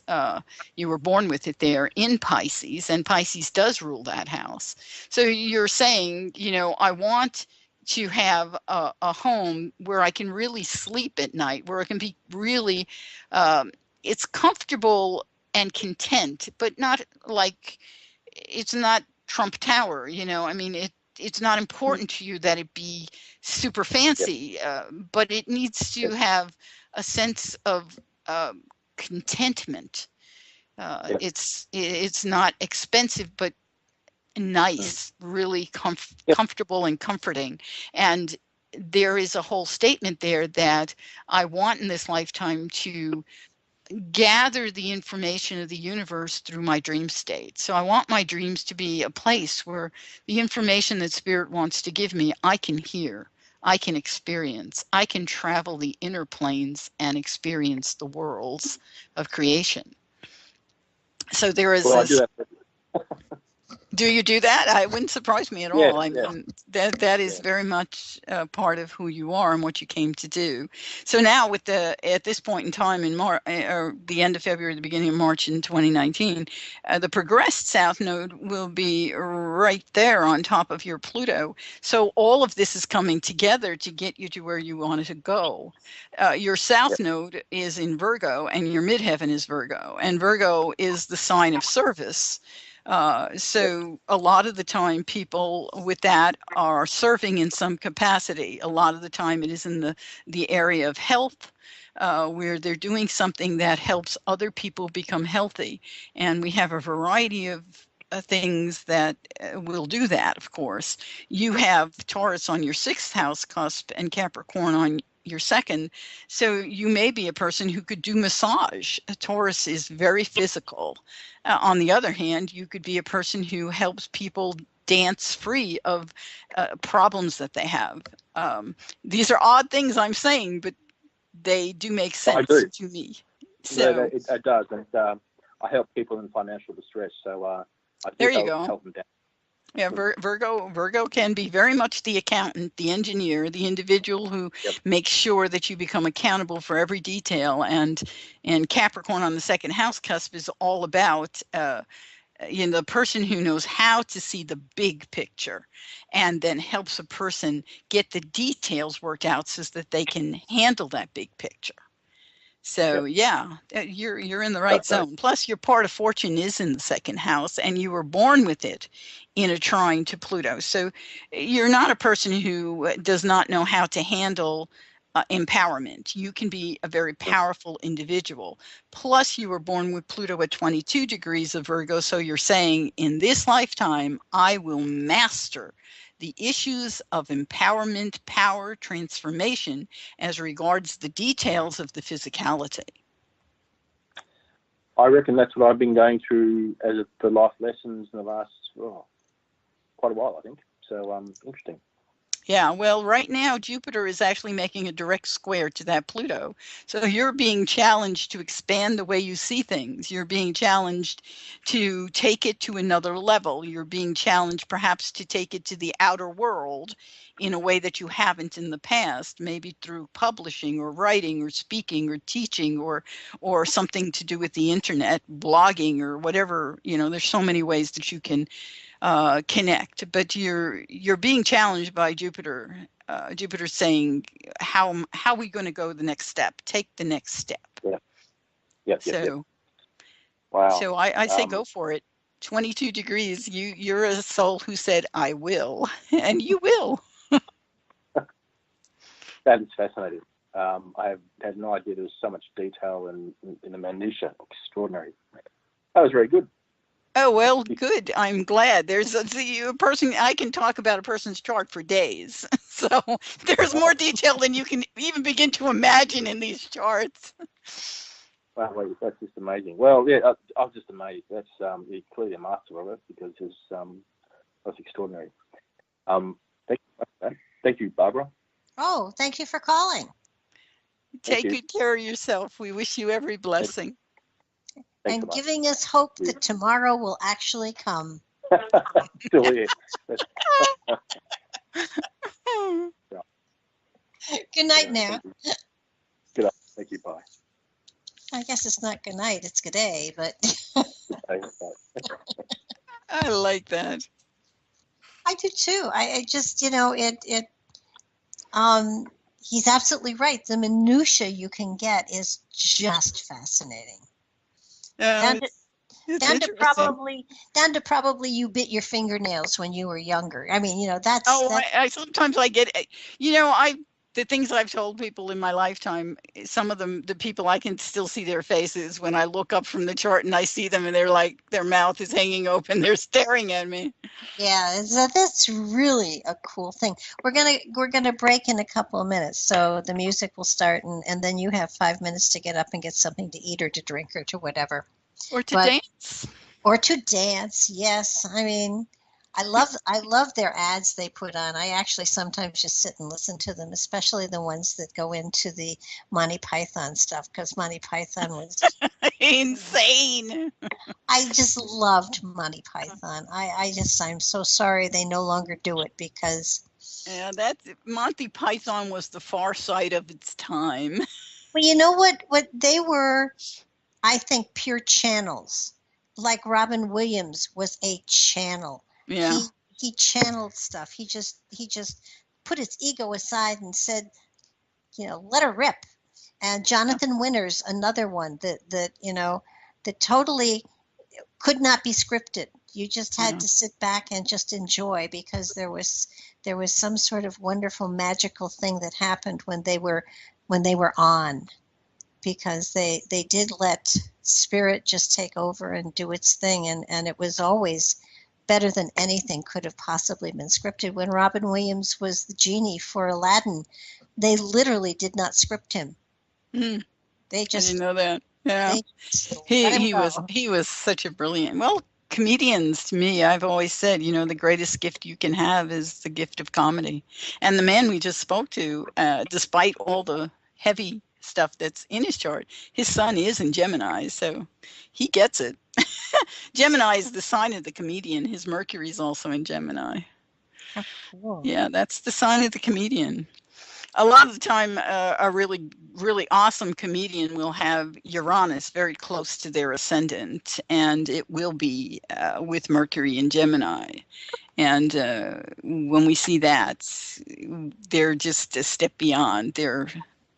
You were born with it there in Pisces, and Pisces does rule that house. So you're saying, I want to have a home where I can really sleep at night, where it can be really, it's comfortable and content, but not like, it's not Trump Tower, I mean, it's not important to you that it be super fancy, but it needs to have a sense of contentment. It's not expensive, but nice, really comfortable and comforting. And there is a whole statement there that I want in this lifetime to gather the information of the universe through my dream state. So I want my dreams to be a place where the information that Spirit wants to give me, I can hear, I can experience, I can travel the inner planes and experience the worlds of creation. So there is this. Do you do that? It wouldn't surprise me at all. I mean, that is very much part of who you are and what you came to do. So now, at this point in time in March, or the end of February, the beginning of March in 2019, the progressed South Node will be right there on top of your Pluto. So all of this is coming together to get you to where you wanted to go. Your South Node is in Virgo, and your midheaven is Virgo, and Virgo is the sign of service. So a lot of the time people with that are serving in some capacity. A lot of the time it is in the area of health, where they're doing something that helps other people become healthy. And we have a variety of things that will do that, of course. You have Taurus on your 6th house cusp and Capricorn on your 2nd. So you may be a person who could do massage. Taurus is very physical. On the other hand, you could be a person who helps people dance free of problems that they have. These are odd things I'm saying, but they do make sense to me. So it does. And I help people in financial distress. So I there think you I'll go. help them down. Yeah, Virgo can be very much the accountant, the engineer, the individual who makes sure that you become accountable for every detail. And Capricorn on the 2nd house cusp is all about the person who knows how to see the big picture and then helps a person get the details worked out so that they can handle that big picture. So you're in the right zone. Plus, your part of fortune is in the 2nd house, and you were born with it in a trine to Pluto. So you're not a person who does not know how to handle empowerment. You can be a very powerful individual. Plus, you were born with Pluto at 22 degrees of Virgo. So you're saying, in this lifetime, I will master the issues of empowerment, power, transformation as regards the details of the physicality. I reckon that's what I've been going through for life lessons in the last quite a while, I think. So interesting. Yeah, well, right now Jupiter is actually making a direct square to that Pluto. So you're being challenged to expand the way you see things. You're being challenged to take it to another level. You're being challenged perhaps to take it to the outer world in a way that you haven't in the past, maybe through publishing or writing or speaking or teaching or something to do with the internet, blogging or whatever. There's so many ways that you can connect, but you're being challenged by Jupiter. Jupiter's saying, how are we going to go the next step? Take the next step. Yeah. Yep. Wow. So I say go for it. 22 degrees. You're a soul who said, I will, and you will. That is fascinating. I have had no idea there was so much detail in the minutiae. Extraordinary. That was very good. Oh, well, good. I'm glad. There's a person, I can talk about a person's chart for days. So there's more detail than you can even begin to imagine in these charts. Wow, that's just amazing. Well, yeah, I was just amazed. That's you're clearly a master of it, because that's extraordinary. Thank you, Barbara. Oh, thank you for calling. Take good care of yourself. We wish you every blessing. Thanks and giving us hope that tomorrow will actually come. Still here. Good night now. Good night. Thank you. Bye. I guess it's not good night, it's good day, but I like that. I do too. I just, he's absolutely right. The minutia you can get is just fascinating. Down to probably you bit your fingernails when you were younger. I mean, that's. I sometimes I get, the things I've told people in my lifetime, some of them, the people, I can still see their faces when I look up from the chart and I see them and they're like, their mouth is hanging open. They're staring at me. Yeah, that's really a cool thing. We're gonna break in a couple of minutes, so the music will start, and then you have 5 minutes to get up and get something to eat or to drink or to whatever. Or to dance. Or to dance, yes. I mean, I love their ads they put on. I actually sometimes just sit and listen to them, especially the ones that go into the Monty Python stuff, because Monty Python was insane. I just loved Monty Python. I'm so sorry they no longer do it, because Monty Python was the far side of its time. Well, you know what they were, I think, pure channels. Like Robin Williams was a channel. Yeah. He channeled stuff. He just put his ego aside and said, let her rip. And Jonathan Winters, another one that totally could not be scripted. You just had to sit back and just enjoy, because there was some sort of wonderful magical thing that happened when they were on, because they did let spirit just take over and do its thing, and it was always better than anything could have possibly been scripted. When Robin Williams was the genie for Aladdin, they literally did not script him. Mm. They just, I didn't know that. Yeah, he was such a brilliant. Well, comedians, to me, I've always said, the greatest gift you can have is the gift of comedy. And the man we just spoke to, despite all the heavy stuff that's in his chart, his sun is in Gemini, so he gets it. Gemini is the sign of the comedian. His Mercury is also in Gemini. Oh, cool. Yeah, that's the sign of the comedian. A lot of the time, a really, really awesome comedian will have Uranus very close to their ascendant, and it will be with Mercury in Gemini. And when we see that, they're just a step beyond. They're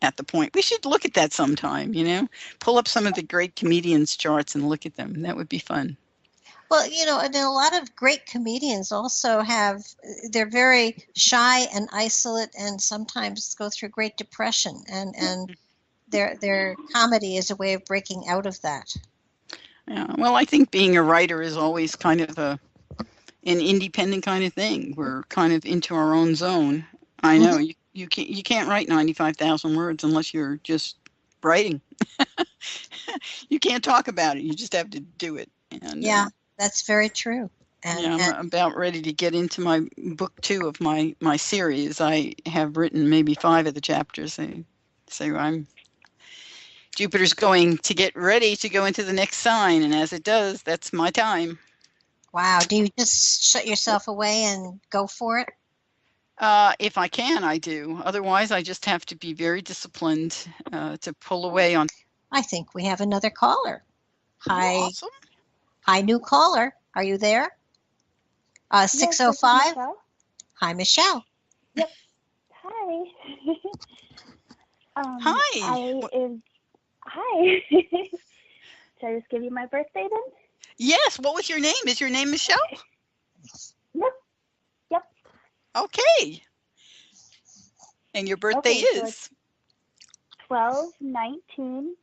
at the point. We should look at that sometime, pull up some of the great comedians' charts and look at them. That would be fun. Well, and a lot of great comedians also they're very shy and isolate, and sometimes go through Great Depression, and their comedy is a way of breaking out of that. Yeah, well, I think being a writer is always kind of an independent kind of thing. We're kind of into our own zone. I know you can't write 95,000 words unless you're just writing. You can't talk about it. You just have to do it. And Yeah, that's very true. yeah, I'm about ready to get into my book 2 of my series. I have written maybe 5 of the chapters. So Jupiter's going to get ready to go into the next sign, and as it does, that's my time. Wow. Do you just shut yourself away and go for it? If I can, I do. Otherwise, I just have to be very disciplined to pull away on. I think we have another caller. Hi. Oh, awesome. Hi, new caller. Are you there? Yes, 605. this is Michelle. Hi, Michelle. Yep. Hi. Hi. Hi. Should I just give you my birthday then? Yes. What was your name? Is your name Michelle? Yep. Okay. And your birthday so is? 12/19/82.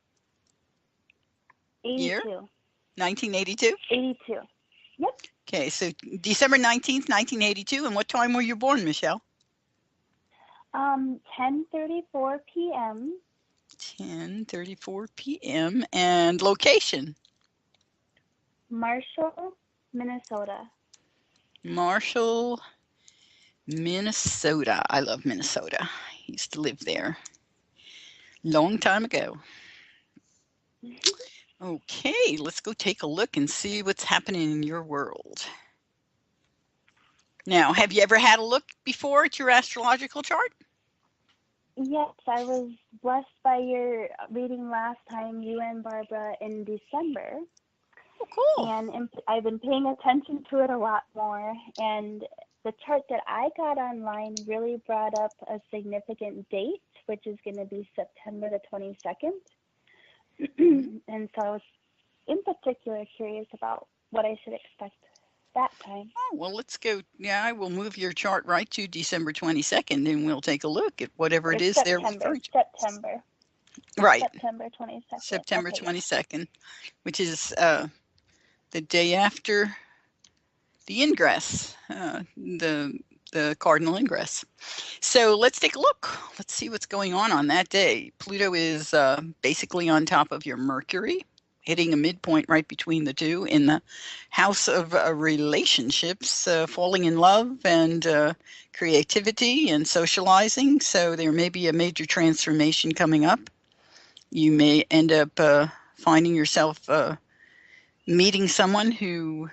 Year? 1982? 82. Yep. Okay, so December 19th, 1982. And what time were you born, Michelle? 10:34 p.m. 10:34 p.m. And location? Marshall, Minnesota. Marshall, Minnesota. I love Minnesota. I used to live there long time ago. Okay, let's go take a look and see what's happening in your world. Now, have you ever had a look before at your astrological chart? Yes, I was blessed by your reading last time, you and Barbara, in December. Oh, cool. And I've been paying attention to it a lot more. And the chart that I got online really brought up a significant date, which is going to be September the 22nd. And so I was in particular curious about what I should expect that time. Oh, well, let's go. Yeah, I will move your chart right to December 22nd, and we'll take a look at whatever it is they're referring to. September. Right. September 22nd. September Okay. 22nd, which is the day after the ingress, the cardinal ingress. So let's take a look. Let's see what's going on that day. Pluto is basically on top of your Mercury, hitting a midpoint right between the two in the house of relationships, falling in love and creativity and socializing. So there may be a major transformation coming up. You may end up finding yourself meeting someone who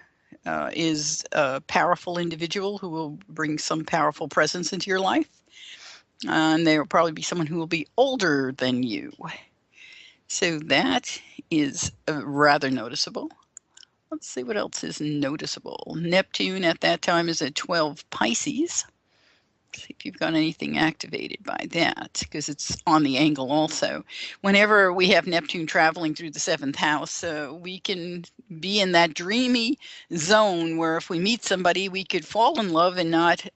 is a powerful individual who will bring some powerful presence into your life. And there will probably be someone who will be older than you. So that is rather noticeable. Let's see what else is noticeable. Neptune at that time is at 12 Pisces. See if you've got anything activated by that, because it's on the angle also. Whenever we have Neptune traveling through the 7th house, we can be in that dreamy zone where if we meet somebody, we could fall in love and not...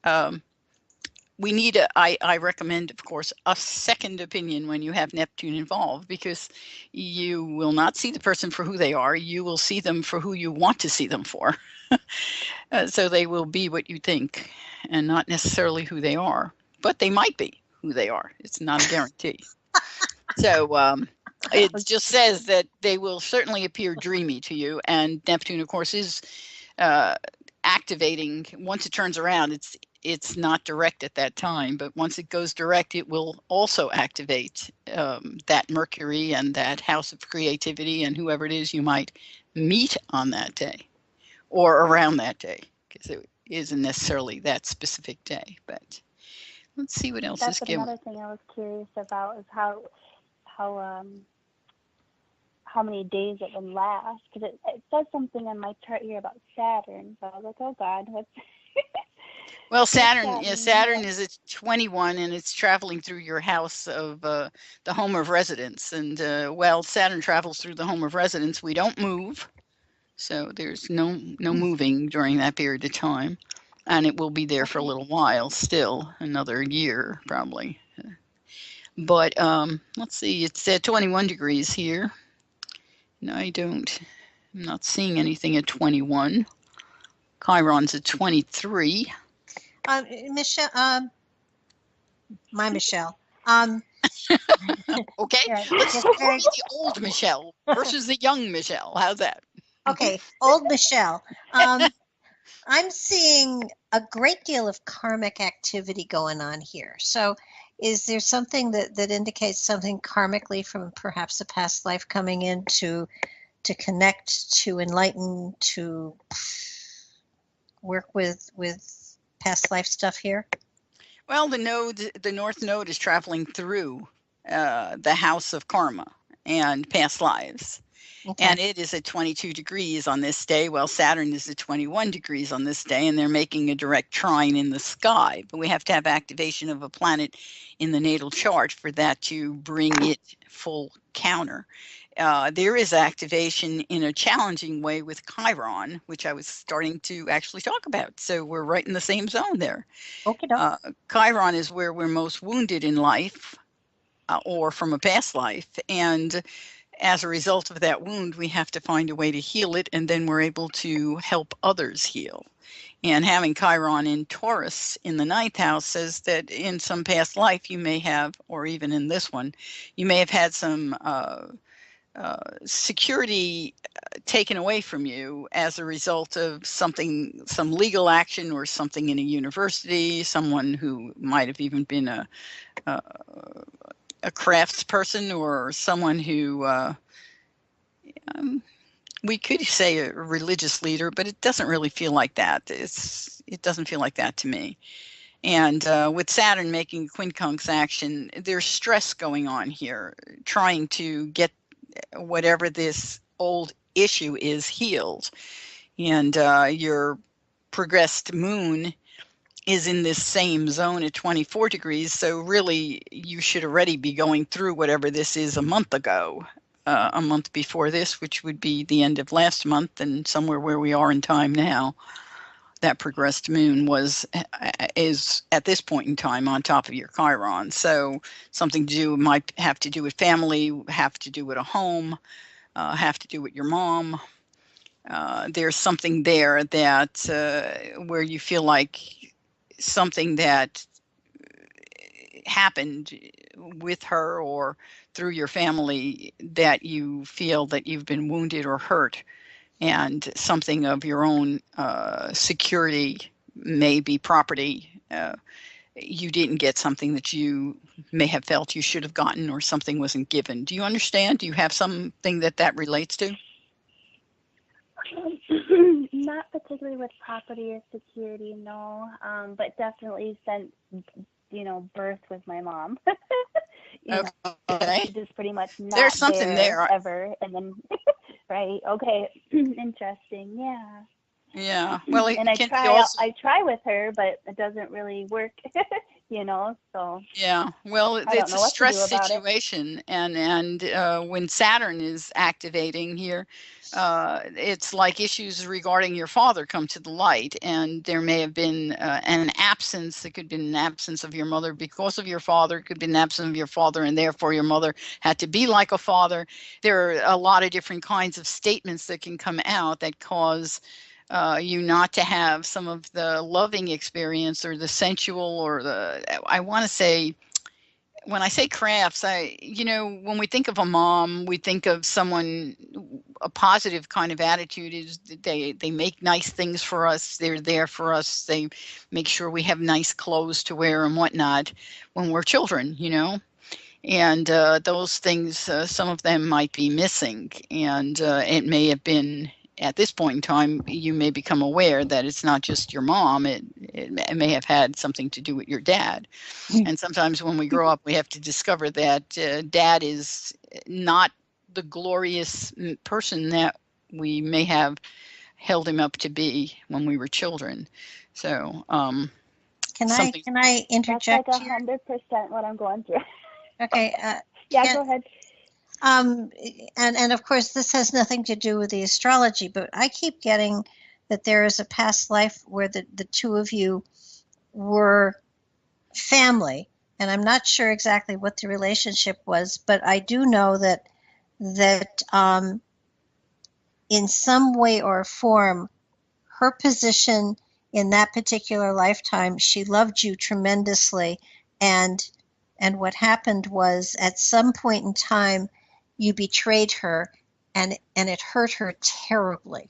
I recommend, of course, a second opinion when you have Neptune involved, because you will not see the person for who they are. You will see them for who you want to see them for. So they will be what you think and not necessarily who they are, but they might be who they are. It's not a guarantee. So it just says that they will certainly appear dreamy to you. And Neptune, of course, is activating. Once it turns around, it's not direct at that time, but once it goes direct, it will also activate that Mercury and that house of creativity and whoever it is you might meet on that day or around that day, because it isn't necessarily that specific day. But let's see what else is going. That's another thing I was curious about, is how many days it would last, because it says something on my chart here about Saturn. So I was like, oh God, what's Well, Saturn is at 21, and it's traveling through your house of the home of residence. And while Saturn travels through the home of residence, we don't move. So there's no moving during that period of time. And it will be there for a little while, still another year probably. But let's see, it's at 21 degrees here. No, I'm not seeing anything at 21. Chiron's at 23. Michelle, Michelle. Okay, Yeah, let's just start very with the old Michelle versus the young Michelle. How's that? okay. Old Michelle. I'm seeing a great deal of karmic activity going on here. So, is there something that indicates something karmically from perhaps a past life coming in to connect, to enlighten, to work with past life stuff here? Well, the North Node is traveling through the house of karma and past lives. Okay. And it is at 22 degrees on this day, while Saturn is at 21 degrees on this day, and they're making a direct trine in the sky. But we have to have activation of a planet in the natal chart for that to bring it full counter. There is activation in a challenging way with Chiron, which I was starting to actually talk about. So we're right in the same zone there. Okay, doke. Chiron is where we're most wounded in life or from a past life. And as a result of that wound, we have to find a way to heal it, and then we're able to help others heal. And having Chiron in Taurus in the ninth house says that in some past life you may have, or even in this one, you may have had some security taken away from you as a result of something, some legal action or something in a university, someone who might have even been a craftsperson or someone who we could say a religious leader, but it doesn't really feel like that. It doesn't feel like that to me. And with Saturn making quincunx action, there's stress going on here, trying to get whatever this old issue is healed. And your progressed moon is in this same zone at 24 degrees. So really, you should already be going through whatever this is a month ago, a month before this, which would be the end of last month and somewhere where we are in time now. That progressed moon is at this point in time on top of your Chiron. So something to do might have to do with family, have to do with a home, have to do with your mom. There's something there that where you feel like something that happened with her or through your family that you feel that you've been wounded or hurt, and something of your own security, maybe property, you didn't get something that you may have felt you should have gotten, or something wasn't given. Do you understand? Do you have something that relates to? Not particularly with property or security, no. But definitely since, birth with my mom. Okay. She just pretty much not There's something there ever, and then right. Okay. Interesting. Yeah. Yeah. Well, and I try with her, but it doesn't really work. So. Yeah. Well, it's a stress situation, and when Saturn is activating here, it's like issues regarding your father come to the light, and there may have been an absence. It could be an absence of your mother because of your father. It could be an absence of your father, and therefore your mother had to be like a father. There are a lot of different kinds of statements that can come out that cause you not to have some of the loving experience or the sensual or I want to say, when I say crafts, when we think of a mom, we think of someone, a positive kind of attitude is they make nice things for us. They're there for us. They make sure we have nice clothes to wear and whatnot when we're children, and those things, some of them might be missing, and it may have been, at this point in time, you may become aware that it's not just your mom. It may have had something to do with your dad. And sometimes when we grow up, we have to discover that dad is not the glorious person that we may have held him up to be when we were children. So can I interject? That's like 100% what I'm going through. Okay. Yeah, go ahead. And of course, this has nothing to do with the astrology, but I keep getting that there is a past life where the two of you were family, and I'm not sure exactly what the relationship was, but I do know that in some way or form, her position in that particular lifetime, she loved you tremendously, and And what happened was at some point in time, you betrayed her and it hurt her terribly.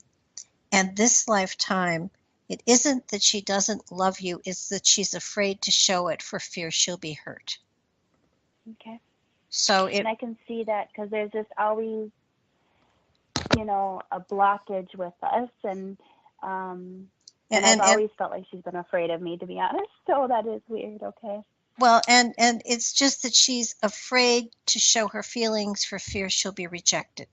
And this lifetime, it isn't that she doesn't love you, it's that she's afraid to show it for fear she'll be hurt. Okay. So and I can see that because there's just always, a blockage with us, and I've always felt like she's been afraid of me, to be honest. So that is weird. Okay. Well, and it's just that she's afraid to show her feelings for fear she'll be rejected.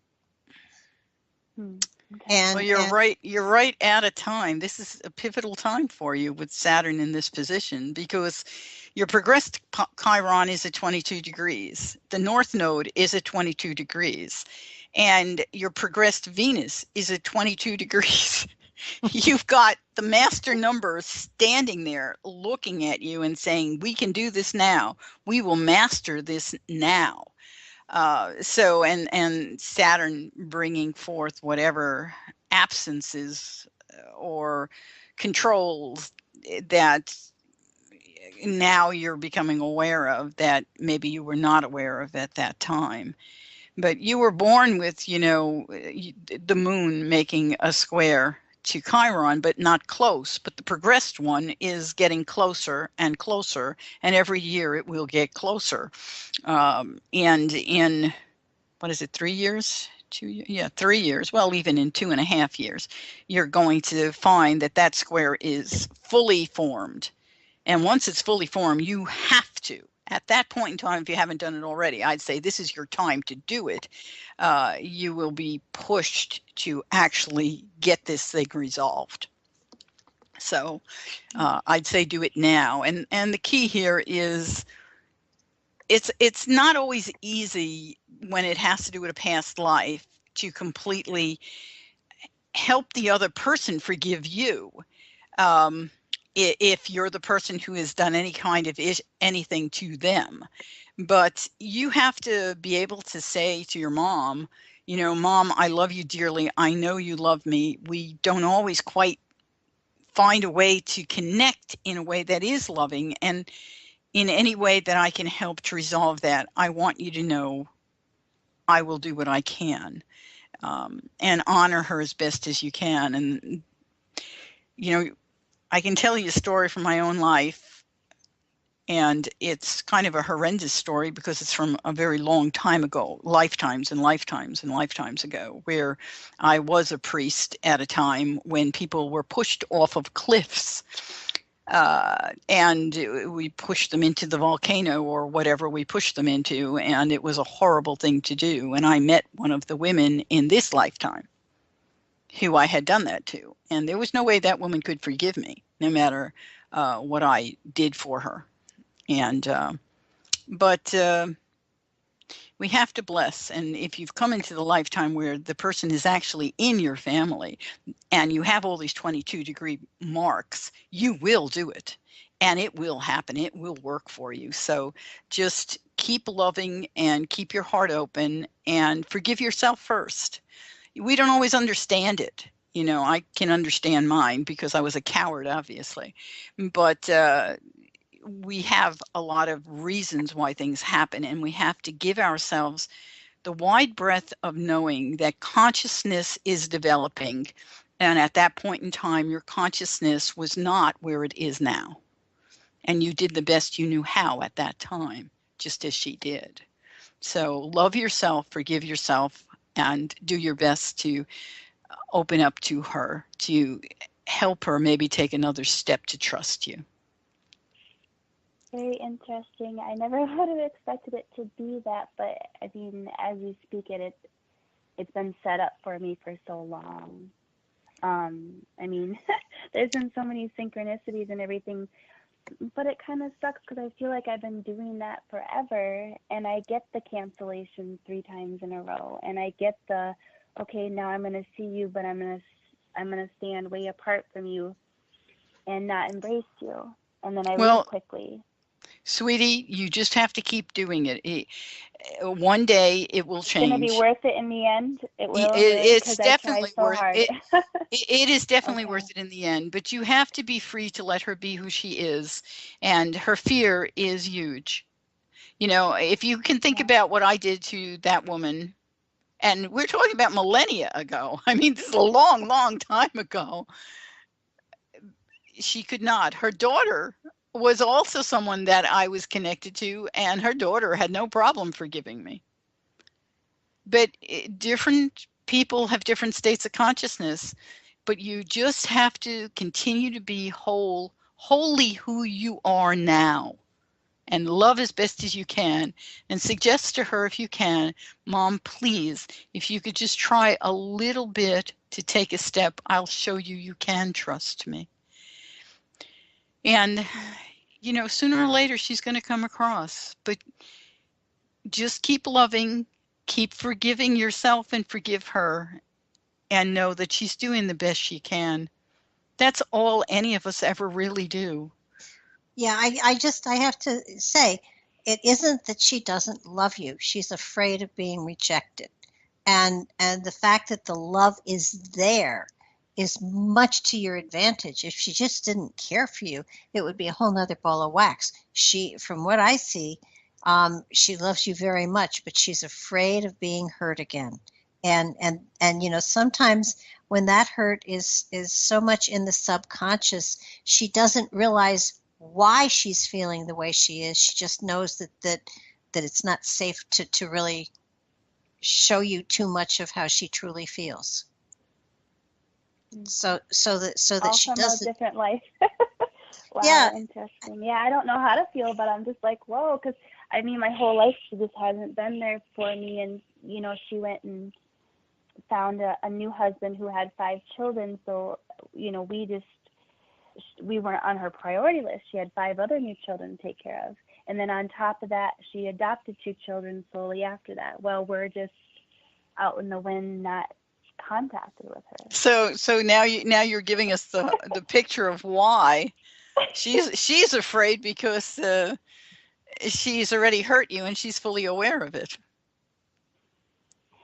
Okay. And well, you're right. You're right at a time. This is a pivotal time for you with Saturn in this position, because your progressed Chiron is at 22 degrees. The North Node is at 22 degrees. And your progressed Venus is at 22 degrees. You've got the master number standing there looking at you and saying, we can do this now. We will master this now. So Saturn bringing forth whatever absences or controls that now you're becoming aware of that maybe you were not aware of at that time. But you were born with, the moon making a square to Chiron, but not close. But the progressed one is getting closer and closer, and every year it will get closer. And in, 3 years? 2 years? Yeah, 3 years. Well, even in 2.5 years, you're going to find that square is fully formed. And once it's fully formed, you have to. At that point in time, if you haven't done it already, I'd say this is your time to do it. You will be pushed to actually get this thing resolved. So I'd say do it now. And the key here is it's not always easy when it has to do with a past life to completely help the other person forgive you. If you're the person who has done any kind of anything to them. But you have to be able to say to your mom, Mom, I love you dearly. I know you love me. We don't always quite find a way to connect in a way that is loving. And in any way that I can help to resolve that, I want you to know I will do what I can, and honor her as best as you can. And, I can tell you a story from my own life, and it's kind of a horrendous story because it's from a very long time ago, lifetimes and lifetimes and lifetimes ago, where I was a priest at a time when people were pushed off of cliffs, and we pushed them into the volcano or whatever we pushed them into, and it was a horrible thing to do. And I met one of the women in this lifetime who I had done that to. And there was no way that woman could forgive me, no matter what I did for her. And but we have to bless. And if you've come into the lifetime where the person is actually in your family and you have all these 22-degree marks, you will do it. And it will happen. It will work for you. So just keep loving and keep your heart open and forgive yourself first. We don't always understand it. I can understand mine because I was a coward, obviously. But we have a lot of reasons why things happen, and we have to give ourselves the wide breadth of knowing that consciousness is developing. And at that point in time, your consciousness was not where it is now. And you did the best you knew how at that time, just as she did. So love yourself, forgive yourself, and do your best to open up to her, to help her maybe take another step to trust you. Very interesting. I never would have expected it to be that, but I mean, as you speak it, it's been set up for me for so long. I mean, there's been so many synchronicities and everything, but it kind of sucks because I feel like I've been doing that forever, and I get the cancellation 3 times in a row, and I get the, okay, now I'm going to see you, but I'm going to stand way apart from you and not embrace you. And then I leave quickly. Sweetie, you just have to keep doing it. One day it will change. It's going to be worth it in the end. It will. It's definitely so worth it. It is definitely Okay. worth it in the end. But you have to be free to let her be who she is, and her fear is huge. If you can think about what I did to that woman, and we're talking about millennia ago. I mean, this is a long, long time ago. She could not. Her daughter was also someone that I was connected to, and her daughter had no problem forgiving me. But different people have different states of consciousness, but you just have to continue to be wholly who you are now, and love as best as you can, and suggest to her, if you can, Mom, please, if you could just try a little bit to take a step, I'll show you you can trust me. And, sooner or later she's going to come across, but just keep loving, keep forgiving yourself and forgive her, and know that she's doing the best she can. That's all any of us ever really do. Yeah, I have to say, it isn't that she doesn't love you. She's afraid of being rejected. And the fact that the love is there is much to your advantage. If she just didn't care for you, it would be a whole nother ball of wax. From what I see, she loves you very much, but she's afraid of being hurt again. And sometimes when that hurt is so much in the subconscious, she doesn't realize why she's feeling the way she is. She just knows that it's not safe to really show you too much of how she truly feels. So that all she from doesn't. A different life. Wow, Yeah. interesting. Yeah, I don't know how to feel, but I'm just like, whoa, because I mean, my whole life she just hasn't been there for me, and she went and found a new husband who had 5 children, so we weren't on her priority list. She had 5 other new children to take care of. And then on top of that, she adopted 2 children slowly after that. Well, we're just out in the wind, not contacted with her. So now you're giving us the picture of why she's afraid, because she's already hurt you and she's fully aware of it.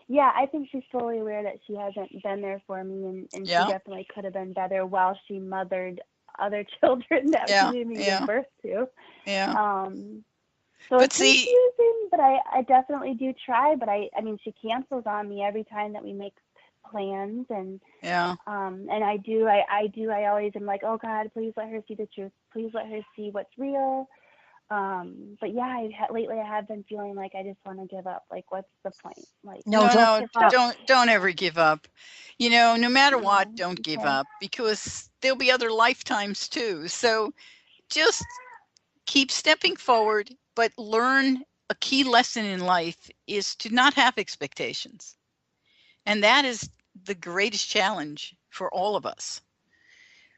Yeah, I think she's fully aware that she hasn't been there for me, and Yeah. she definitely could have been better while she mothered other children that she didn't give birth to. Yeah. So it's confusing, but I definitely do try. But I mean, she cancels on me every time that we make plans, and and I always am like, oh God, please let her see the truth. Please let her see what's real. But yeah, lately I have been feeling like I just want to give up. Like, what's the point? Like, no, don't ever give up. No matter what, don't give up, because there'll be other lifetimes too. So just keep stepping forward, but learn a key lesson in life is to not have expectations. And that is the greatest challenge for all of us.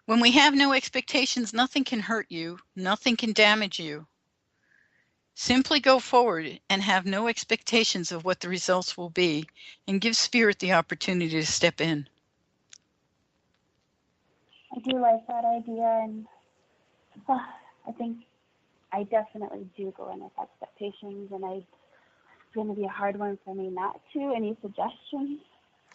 When we have no expectations, nothing can hurt you, nothing can damage you. Simply go forward and have no expectations of what the results will be, and give Spirit the opportunity to step in. I do like that idea, and I think I definitely do go in with expectations, and it's going to be a hard one for me not to. Any suggestions?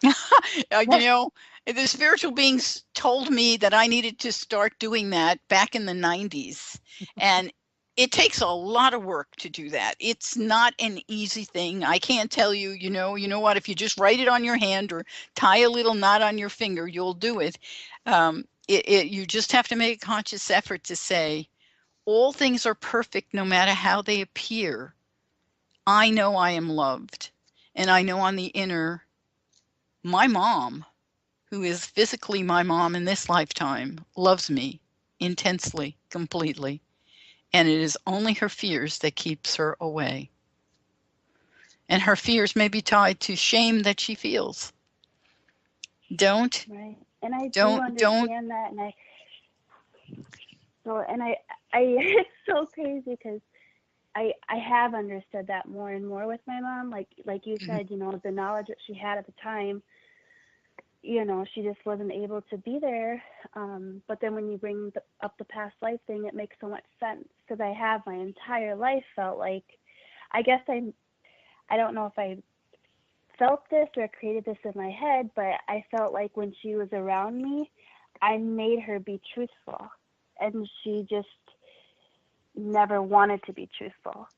The spiritual beings told me that I needed to start doing that back in the 90s. And it takes a lot of work to do that. It's not an easy thing. I can't tell you, you know what, if you just write it on your hand or tie a little knot on your finger, you'll do it. You just have to make a conscious effort to say, all things are perfect no matter how they appear. I know I am loved. And I know on the inner, my mom, who is physically my mom in this lifetime, loves me intensely, completely. And it is only her fears that keeps her away. And her fears may be tied to shame that she feels. Right. And I do understand that, and I it's so crazy because I have understood that more and more with my mom. Like you said, the knowledge that she had at the time, she just wasn't able to be there. But then when you bring up the past life thing, it makes so much sense, because I have my entire life felt like, I guess I don't know if I felt this or created this in my head, but I felt like when she was around me, I made her be truthful, and she just never wanted to be truthful.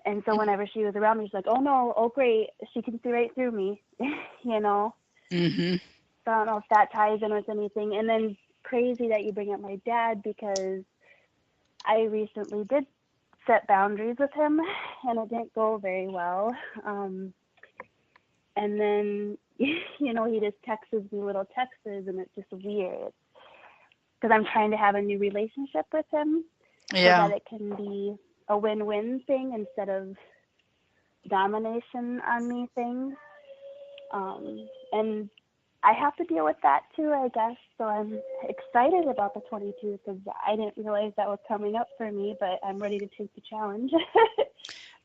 And so whenever she was around me, she's like, oh no, oh great, she can see right through me, you know? Mm-hmm. So I don't know if that ties in with anything. And then crazy that you bring up my dad, because I recently did set boundaries with him and it didn't go very well. And then, you know, he just texts me little texts and it's just weird because I'm trying to have a new relationship with him so that it can be a win-win thing instead of domination on me thing. And I have to deal with that too, I guess. So I'm excited about the 22 because I didn't realize that was coming up for me, but I'm ready to take the challenge.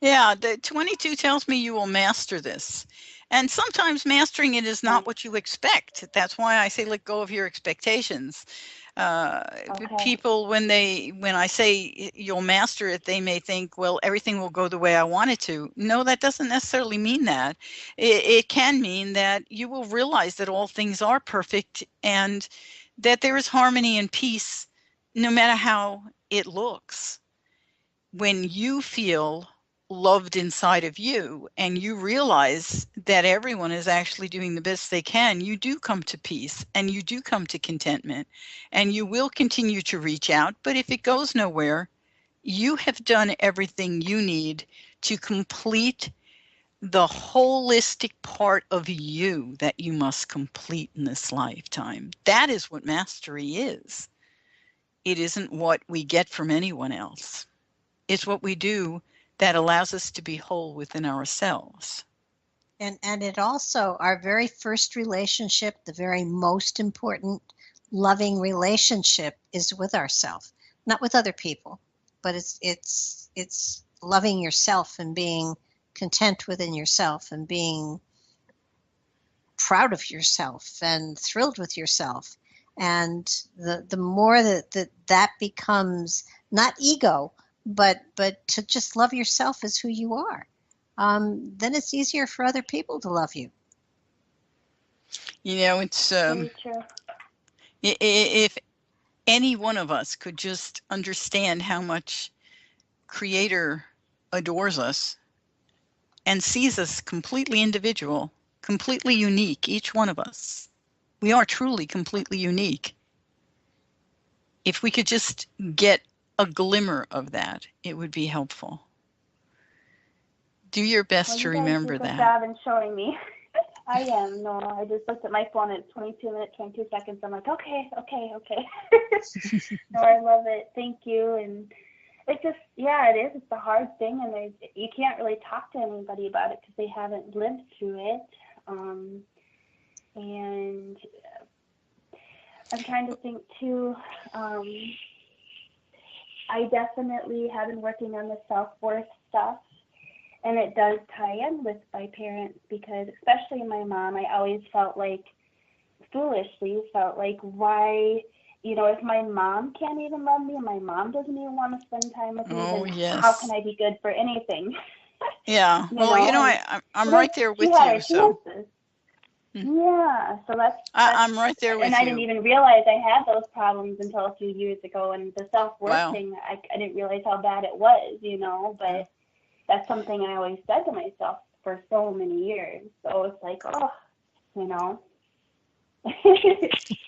Yeah, the 22 tells me you will master this. And sometimes mastering it is not what you expect. That's why I say let go of your expectations. People, when I say you'll master it, they may think, well, everything will go the way I want it to. No, that doesn't necessarily mean that. It can mean that you will realize that all things are perfect and that there is harmony and peace no matter how it looks. When you feel loved inside of you and you realize that everyone is actually doing the best they can, you do come to peace and you do come to contentment and you will continue to reach out. But if it goes nowhere, you have done everything you need to complete the holistic part of you that you must complete in this lifetime. That is what mastery is. It isn't what we get from anyone else. It's what we do that allows us to be whole within ourselves. And it also, our very first relationship, the very most important loving relationship is with ourselves, not with other people, but it's loving yourself and being content within yourself and being proud of yourself and thrilled with yourself. And the more that becomes not ego, but to just love yourself as who you are, then it's easier for other people to love you. You know, it's Very true. If any one of us could just understand how much Creator adores us and sees us completely individual, completely unique, each one of us. We are truly completely unique. If we could just get a glimmer of that, it would be helpful. Do your best to remember that. You guys do a good job in showing me. I am. No, I just looked at my phone and it's 22 minutes, 22 seconds. I'm like, okay. No, I love it. Thank you. And it just, yeah, it is. It's a hard thing. And you can't really talk to anybody about it because they haven't lived through it. And I'm trying to think too. I definitely have been working on the self-worth stuff. And it does tie in with my parents because, especially my mom, I always felt like, foolishly felt like, why, you know, if my mom can't even love me and my mom doesn't even want to spend time with me, then how can I be good for anything? Yeah. I'm right there with you. So. Yeah, so that's I'm right there with you. And I didn't even realize I had those problems until a few years ago. And the self-worth thing, I didn't realize how bad it was, you know, but that's something I always said to myself for so many years. So it's like, you know.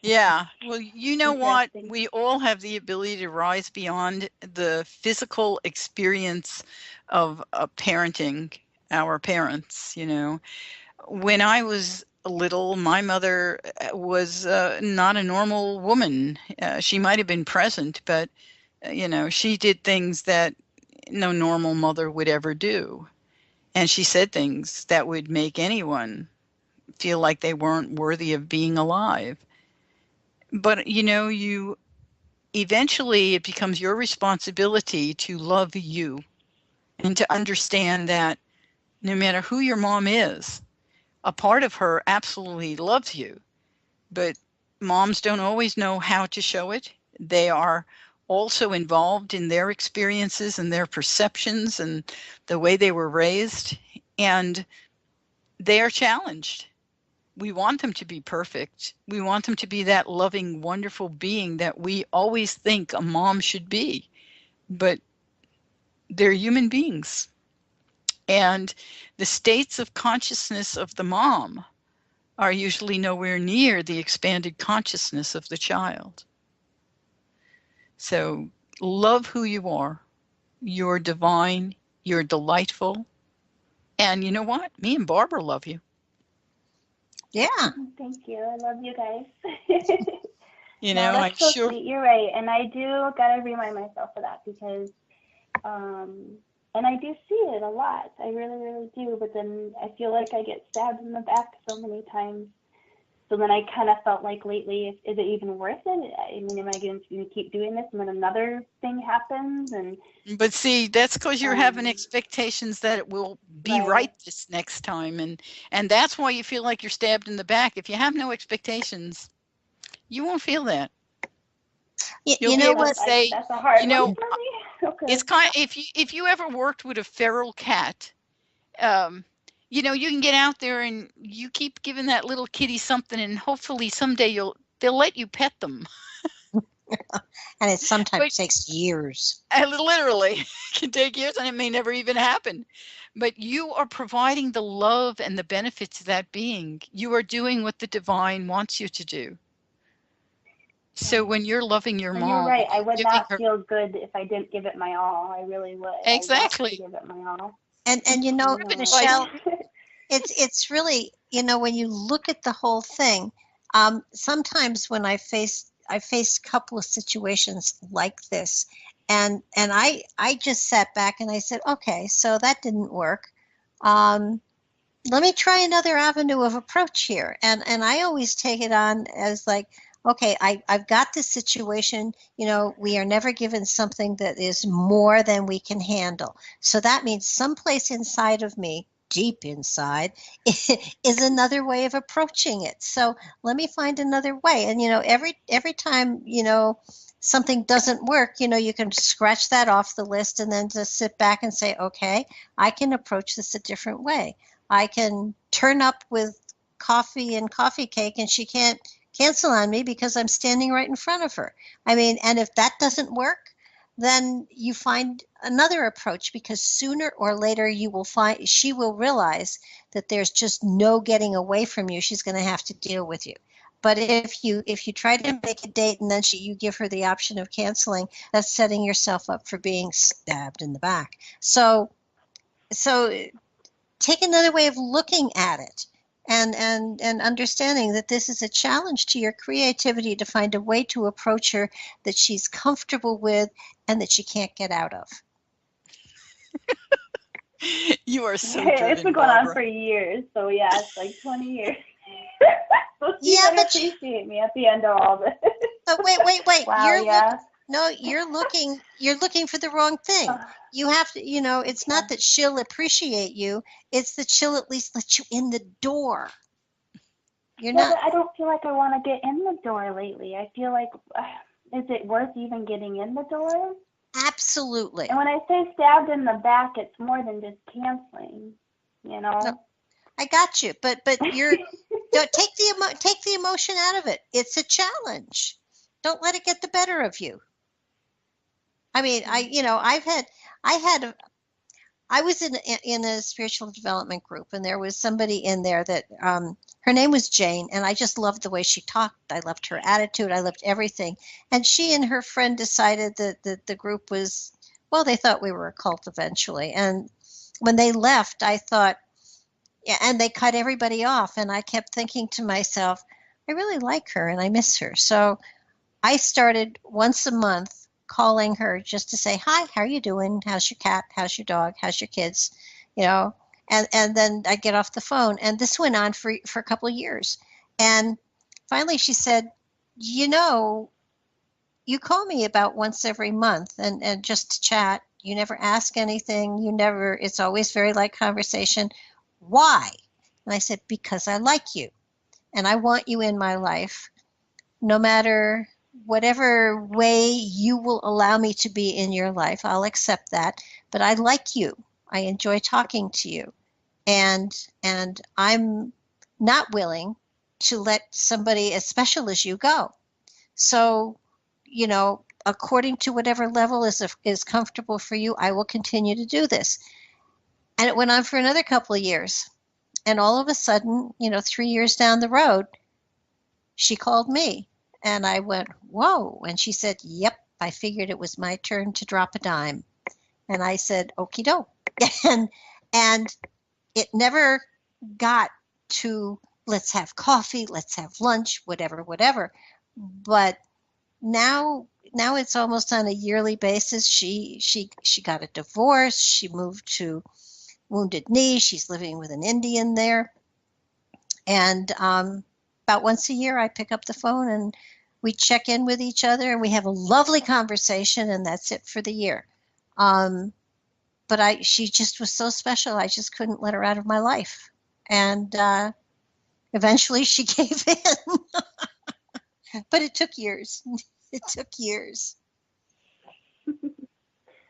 Yeah. Well, you know what? We all have the ability to rise beyond the physical experience of parenting our parents, you know. When I was little, my mother was not a normal woman. She might have been present, but, you know, she did things that no normal mother would ever do. And she said things that would make anyone feel like they weren't worthy of being alive. But, you know, eventually it becomes your responsibility to love you and to understand that no matter who your mom is, a part of her absolutely loves you. But moms don't always know how to show it. They are also involved in their experiences and their perceptions and the way they were raised, and they are challenged. We want them to be perfect. We want them to be that loving, wonderful being that we always think a mom should be. But they're human beings. And the states of consciousness of the mom are usually nowhere near the expanded consciousness of the child. So love who you are. You're divine. You're delightful. And you know what? Me and Barbara love you. Yeah. Thank you. I love you guys. You No, know, I'm that's so sure. sweet. You're right. And I do got to remind myself of that because, and I do see it a lot. I really, really do. But then I feel like I get stabbed in the back so many times. So then I kind of felt like lately, is it even worth it? I mean, am I going to keep doing this and then another thing happens? But see, that's because you're having expectations that it will be right this next time. And that's why you feel like you're stabbed in the back. If you have no expectations, you won't feel that. You know what? Say, that's a hard you know, one for me. Okay. it's kind of, if you ever worked with a feral cat, you know, you can get out there and you keep giving that little kitty something, and hopefully someday they'll let you pet them. And it sometimes takes years. Literally, it can take years, and it may never even happen. But you are providing the love and the benefits to that being. You are doing what the divine wants you to do. So when you're loving your mom, you're right. I would not her... feel good if I didn't give it my all. I really would. Exactly. I want to give it my all. And you know, Michele, it's really, you know, when you look at the whole thing, sometimes when I faced a couple of situations like this, and I just sat back and I said, okay, so that didn't work. Let me try another avenue of approach here. And I always take it on as like, okay, I've got this situation, you know, we are never given something that is more than we can handle. So that means someplace inside of me, deep inside, is another way of approaching it. So let me find another way. And, you know, every time, you know, something doesn't work, you know, you can scratch that off the list and then just sit back and say, okay, I can approach this a different way. I can turn up with coffee and coffee cake and she can't cancel on me because I'm standing right in front of her. I mean, and if that doesn't work, then you find another approach, because sooner or later she will realize that there's just no getting away from you. She's going to have to deal with you. But if you try to make a date and then you give her the option of canceling, that's setting yourself up for being stabbed in the back. So take another way of looking at it. And understanding that this is a challenge to your creativity to find a way to approach her that she's comfortable with and that she can't get out of. You are so It's been going on for years, so yeah, it's like 20 years. So she's gonna appreciate me at the end of all this. But wait. Wow, you're looking for the wrong thing. You have to, you know, it's not that she'll appreciate you, it's that she'll at least let you in the door. But I don't feel like I want to get in the door lately. I feel like, is it worth even getting in the door? Absolutely. And when I say stabbed in the back, it's more than just canceling, you know? No, I got you, but you're don't take the emotion out of it. It's a challenge. Don't let it get the better of you. I mean, I was in a spiritual development group, and there was somebody in there that her name was Jane, and I just loved the way she talked. I loved her attitude. I loved everything. And she and her friend decided that the group was, well, they thought we were a cult eventually. And when they left, I thought, yeah, and they cut everybody off. And I kept thinking to myself, I really like her and I miss her. So I started once a month calling her just to say, hi, how are you doing? How's your cat? How's your dog? How's your kids? You know, and then I get off the phone. And this went on for a couple of years. And finally she said, you know, you call me about once every month and just to chat. You never ask anything. It's always very light conversation. Why? And I said, because I like you and I want you in my life, no matter whatever way you will allow me to be in your life. I'll accept that, but I like you. I enjoy talking to you. And I'm not willing to let somebody as special as you go. So, you know, according to whatever level is comfortable for you, I will continue to do this. And it went on for another couple of years. And all of a sudden, 3 years down the road, she called me. And I went, whoa. And she said, yep, I figured it was my turn to drop a dime. And I said, okie doke. And, and it never got to let's have coffee, let's have lunch, whatever, whatever. But now it's almost on a yearly basis. She got a divorce. She moved to Wounded Knee. She's living with an Indian there. And about once a year, I pick up the phone and we check in with each other and we have a lovely conversation, and that's it for the year. But she just was so special. I just couldn't let her out of my life. And eventually she gave in. But it took years. It took years.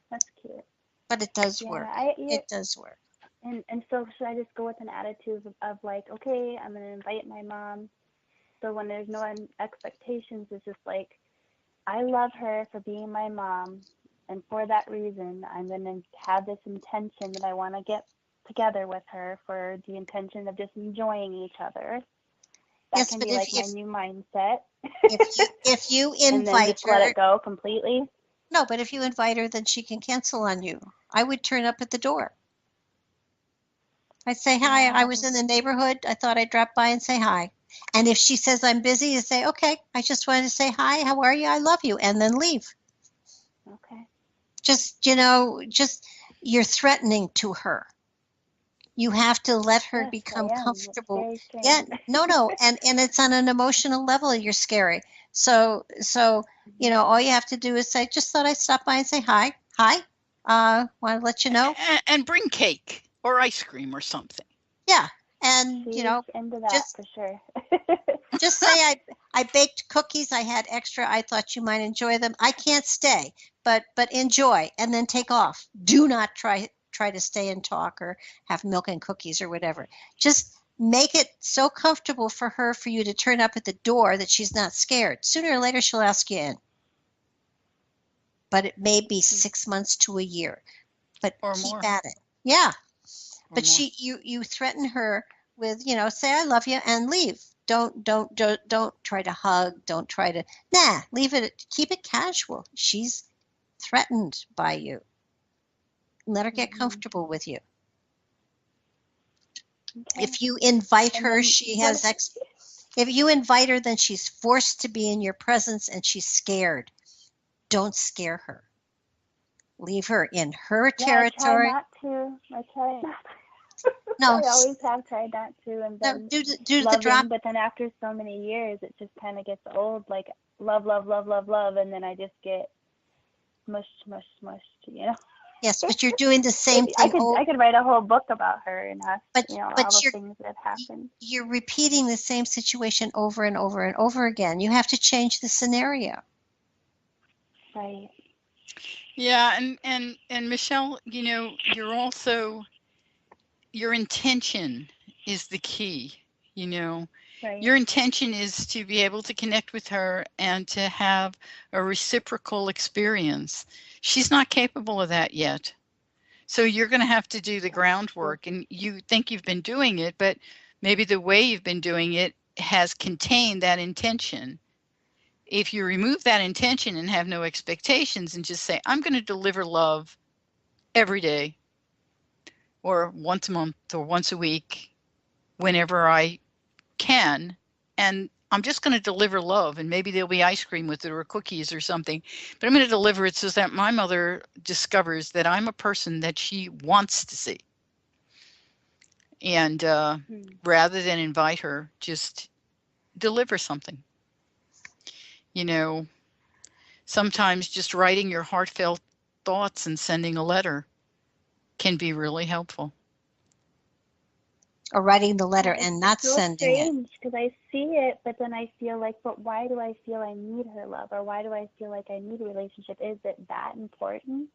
That's cute. But it does work. It does work. And so should I just go with an attitude of like, okay, I'm going to invite my mom. So when there's no expectations, it's just like, I love her for being my mom. And for that reason, I'm going to have this intention that I want to get together with her for the intention of just enjoying each other. That yes, can but be like my new mindset. If you invite and then just her, let it go completely. No, but if you invite her, then she can cancel on you. I would turn up at the door. I'd say, hi, I was in the neighborhood. I thought I'd drop by and say hi. And if she says I'm busy, you say, okay, I just wanted to say hi. How are you? I love you. And then leave. Okay. Just, you're threatening to her. You have to let her become comfortable. Yeah, no. And it's on an emotional level. You're scary. So, all you have to do is say, just thought I'd stop by and say hi. Hi. Want to let you know. And bring cake or ice cream or something. Yeah. And, She's into that just for sure. just say I baked cookies. I had extra. I thought you might enjoy them. I can't stay, but enjoy and then take off. Do not try to stay and talk or have milk and cookies or whatever. Just make it so comfortable for her for you to turn up at the door that she's not scared. Sooner or later she'll ask you in. But it may be 6 months to a year. But or keep more. at it. Yeah. Or But more. you threaten her with, say I love you and leave. Don't try to hug. Don't try to leave it. Keep it casual. She's threatened by you. Let her get comfortable with you. Okay. If you invite her, if you invite her, then she's forced to be in your presence and she's scared. Don't scare her. Leave her in her territory. I try not to. No, I always have tried not to, and then do loving, the drop. but then after so many years, it just kind of gets old. Like love, and then I just get mushed. Yes, but you're doing the same thing. I could write a whole book about her and ask, but all the things that happened. You're repeating the same situation over and over and over again. You have to change the scenario. Right. Yeah, and Michele, you're also, your intention is the key. Right. Your intention is to be able to connect with her and to have a reciprocal experience. She's not capable of that yet. So you're going to have to do the groundwork, and you think you've been doing it, but maybe the way you've been doing it has contained that intention. If you remove that intention and have no expectations and just say, I'm going to deliver love every day or once a month or once a week, whenever I can, and I'm just going to deliver love, and maybe there'll be ice cream with it or cookies or something, but I'm going to deliver it so that my mother discovers that I'm a person that she wants to see. And rather than invite her, just deliver something. Sometimes just writing your heartfelt thoughts and sending a letter can be really helpful. Or writing the letter and not sending it. It's so strange because I see it, but then I feel like, but why do I feel I need her love? Or why do I feel like I need a relationship? Is it that important?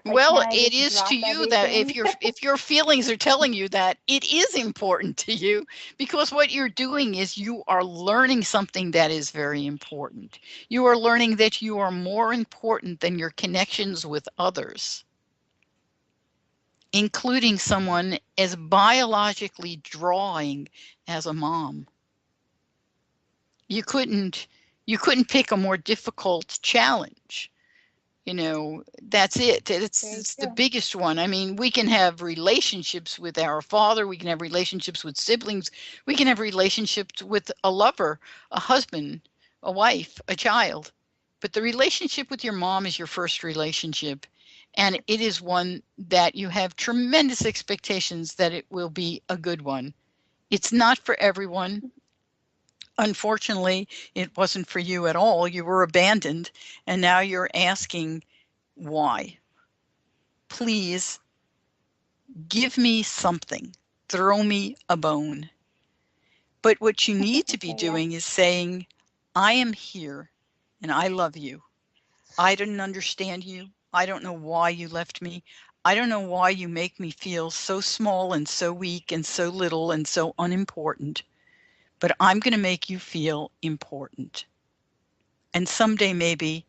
Well, it is to you that if your feelings are telling you that, it is important to you, because what you're doing is you are learning something that is very important. You are learning that you are more important than your connections with others. including someone as biologically drawing as a mom. You couldn't pick a more difficult challenge. You know, that's it. It's the biggest one. I mean, we can have relationships with our father. We can have relationships with siblings. We can have relationships with a lover, a husband, a wife, a child. But the relationship with your mom is your first relationship. And it is one that you have tremendous expectations that it will be a good one. It's not for everyone. Unfortunately, it wasn't for you at all. You were abandoned, and now you're asking why. Please give me something. Throw me a bone. But what you need to be doing is saying, I am here and I love you. I didn't understand you. I don't know why you left me. I don't know why you make me feel so small and so weak and so little and so unimportant. But I'm going to make you feel important. And someday maybe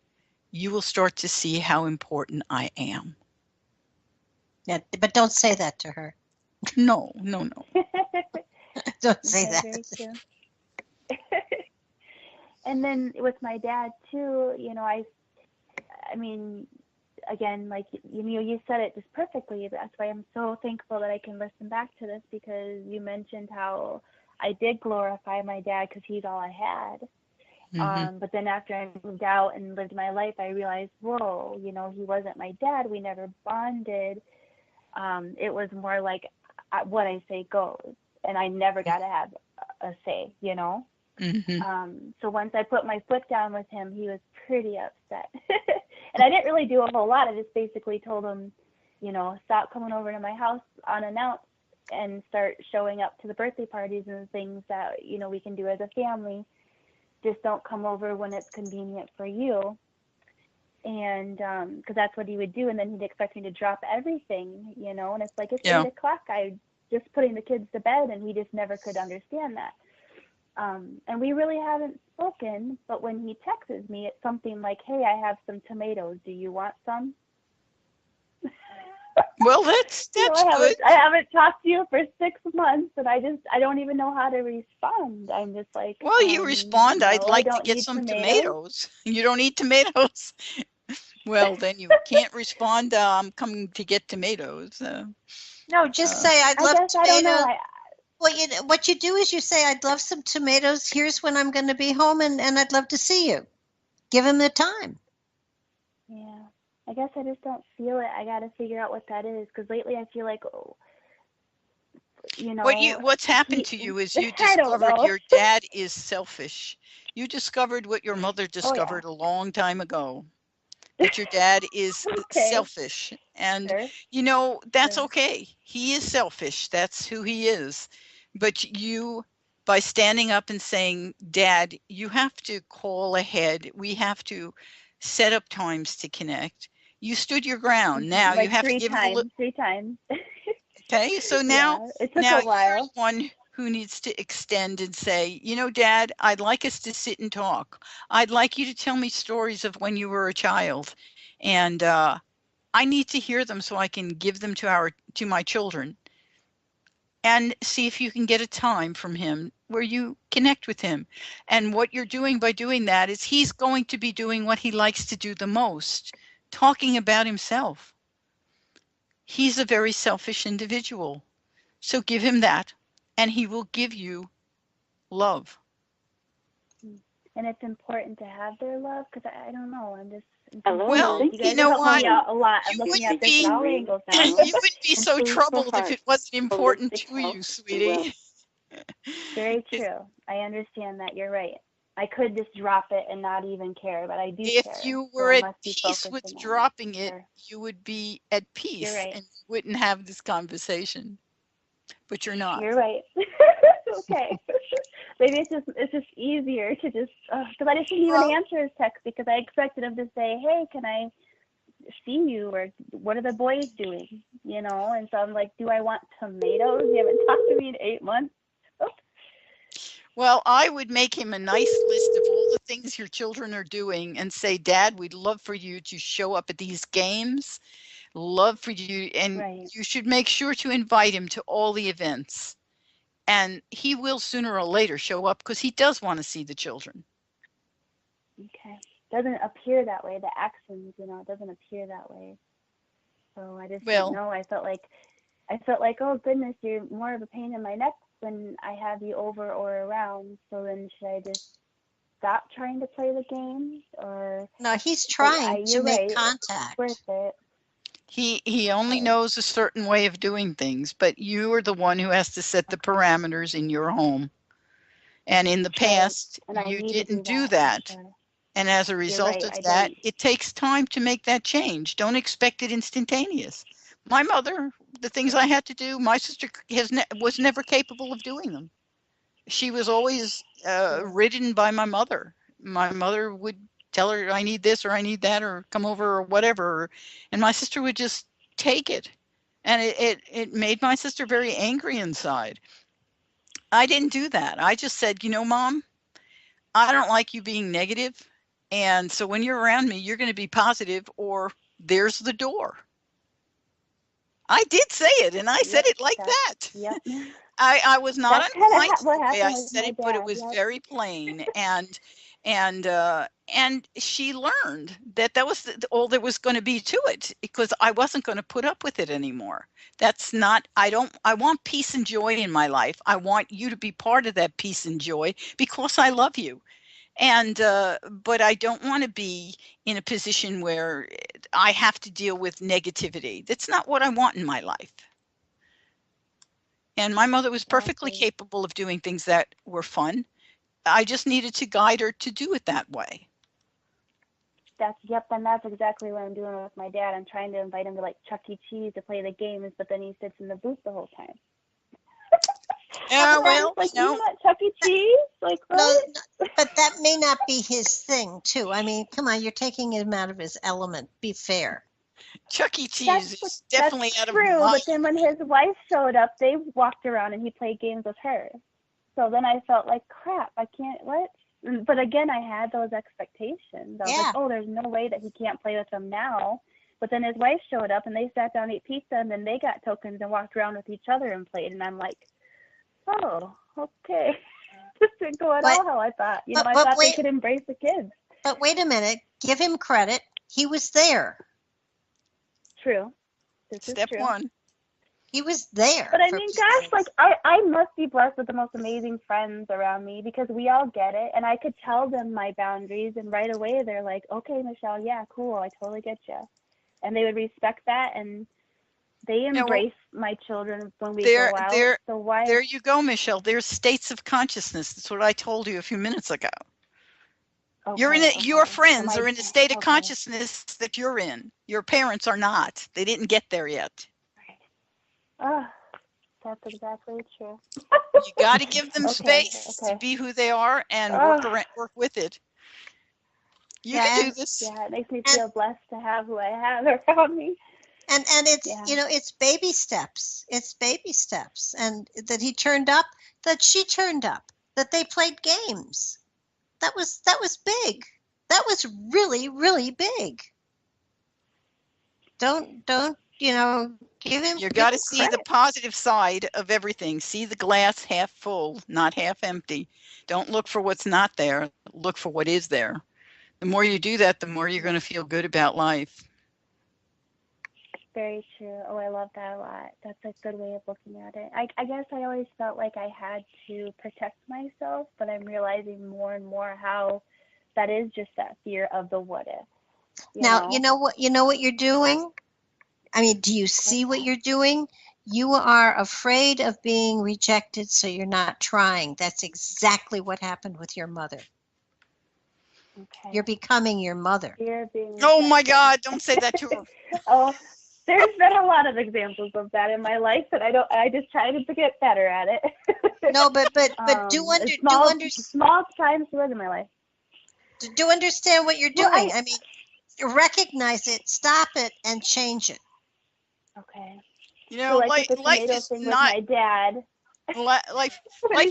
you will start to see how important I am. Yeah, but don't say that to her. No. Don't say that. Very true. And then with my dad too, you know, I mean, again, like you said it just perfectly. That's why I'm so thankful that I can listen back to this, because you mentioned how I did glorify my dad because he's all I had. Mm-hmm. But then after I moved out and lived my life, I realized, whoa, you know, he wasn't my dad. We never bonded. It was more like what I say goes, and I never got to have a say, you know. Mm-hmm. So once I put my foot down with him, he was pretty upset. And I didn't really do a whole lot. I just basically told him, you know, stop coming over to my house unannounced and start showing up to the birthday parties and things that, you know, we can do as a family. Just don't come over when it's convenient for you. And because that's what he would do. And then he'd expect me to drop everything, you know, and it's like, it's 8 o'clock. I just putting the kids to bed, and he just never could understand that. And we really haven't spoken, but when he texts me, it's something like, hey, I have some tomatoes. Do you want some? Well, that's you know, good. I haven't talked to you for 6 months, and I don't even know how to respond. I'm just like, well, you respond, I'd like to get some tomatoes. You don't eat tomatoes. Well, then you can't respond, I'm coming to get tomatoes. No, just say, I'd love tomatoes. I don't know. Well, what you do is you say, I'd love some tomatoes. Here's when I'm going to be home, and I'd love to see you. Give him the time. Yeah, I guess I just don't feel it. I got to figure out what that is, because lately I feel like, you know. What's happened to you is you discovered your dad is selfish. You discovered what your mother discovered a long time ago. That your dad is selfish. And, you know, that's okay. He is selfish. That's who he is. But you, by standing up and saying, Dad, you have to call ahead. We have to set up times to connect. You stood your ground. Now like you have to give him 3 times. Okay, so now, it took a while. You're one who needs to extend and say, you know, Dad, I'd like us to sit and talk. I'd like you to tell me stories of when you were a child, and I need to hear them so I can give them to my children. And see if you can get a time from him where you connect with him. And what you're doing by doing that is he's going to be doing what he likes to do the most, talking about himself. He's a very selfish individual. So give him that, and he will give you love. And it's important to have their love, because I don't know. I'm just. Well, you know what? A lot. I'm looking at this from all angles now. You wouldn't be so troubled if it wasn't important to you, sweetie. Very true. I understand that. You're right. I could just drop it and not even care, but I do care. If you were at peace with dropping it, you would be at peace and wouldn't have this conversation. But you're not. You're right. Okay. Maybe it's just easier to just, because I didn't even answer his text, because I expected him to say, hey, can I see you, or what are the boys doing, you know? And so I'm like, do I want tomatoes? You haven't talked to me in 8 months. Well, I would make him a nice list of all the things your children are doing and say, Dad, we'd love for you to show up at these games. love for you, and Right. you should make sure to invite him to all the events. And he will sooner or later show up because he does want to see the children. Okay. Doesn't appear that way. The actions, you know, it doesn't appear that way. So I just didn't Well, know. I felt like, oh goodness, you're more of a pain in my neck when I have you over or around. So then should I just stop trying to play the games, or? No, he's trying to You're make right. contact. It's worth it. he only Okay. knows a certain way of doing things, but you are the one who has to set the parameters in your home. And in the Sure. past, And I you need to didn't do for that. sure. And as a You're result right. of I that, didn't. it takes time to make that change. Don't expect it instantaneous. My mother, the things I had to do, my sister was never capable of doing them. She was always ridden by my mother. My mother would tell her, I need this or I need that or come over or whatever. And my sister would just take it. And it made my sister very angry inside. I didn't do that. I just said, you know, Mom, I don't like you being negative. And so when you're around me, you're going to be positive, or there's the door. I did say it, and I said it like that. Yep. I was not That's kind unkind of what the way I happened with said my it, but it dad. was Yep. very plain. And she learned that that was all there was going to be to it, because I wasn't going to put up with it anymore. That's not, I want peace and joy in my life. I want you to be part of that peace and joy because I love you. And but I don't want to be in a position where I have to deal with negativity. That's not what I want in my life. And my mother was perfectly Exactly. capable of doing things that were fun. I just needed to guide her to do it that way. And that's exactly what I'm doing with my dad. I'm trying to invite him to like Chuck E. Cheese to play the games, but then he sits in the booth the whole time. Well, like, no. you want Chuck E. Cheese? Like, what? No, but that may not be his thing, too. I mean, come on, you're taking him out of his element. Be fair. Chuck E. Cheese is That's definitely out of true, my. but then when his wife showed up, they walked around and he played games with her. So then I felt like, crap, I can't, what? But again, I had those expectations. I was like, oh, there's no way that he can't play with them now. But then his wife showed up and they sat down, ate pizza, and then they got tokens and walked around with each other and played. And I'm like, oh, okay. This didn't go at all how I thought. You know, I thought they could embrace the kids. But wait a minute. Give him credit. He was there. True. Step one. He was there. But I mean, gosh, like I must be blessed with the most amazing friends around me, because we all get it, and I could tell them my boundaries, and right away they're like, okay, Michelle, yeah, cool, I totally get you. And they would respect that, and they embrace my children when we go out. So why? There you go, Michelle. There's states of consciousness. That's what I told you a few minutes ago. Okay, your friends are in a state of consciousness that you're in. Your parents are not. They didn't get there yet. Oh, that's exactly true. You got to give them space to be who they are and work with it. You can do this. Yeah, it makes me feel blessed to have who I have around me. And it's you know, it's baby steps. It's baby steps. And that he turned up, that she turned up, that they played games. That was big. That was really, really big. Don't you know, give him. You got to see the positive side of everything. See the glass half full, not half empty. Don't look for what's not there. Look for what is there. The more you do that, the more you're going to feel good about life. Very true. Oh, I love that a lot. That's a good way of looking at it. I guess I always felt like I had to protect myself, but I'm realizing more and more how that is just that fear of the what if. You know what you're doing? I mean, do you see what you're doing? You are afraid of being rejected, so you're not trying. That's exactly what happened with your mother. Okay. You're becoming your mother. Oh my God, don't say that to her. Oh, there's been a lot of examples of that in my life, and I just try to get better at it. No, but small times in my life. Do understand what you're doing. I mean, recognize it, stop it, and change it. Okay. You know, so like life is thing not. With my dad. Life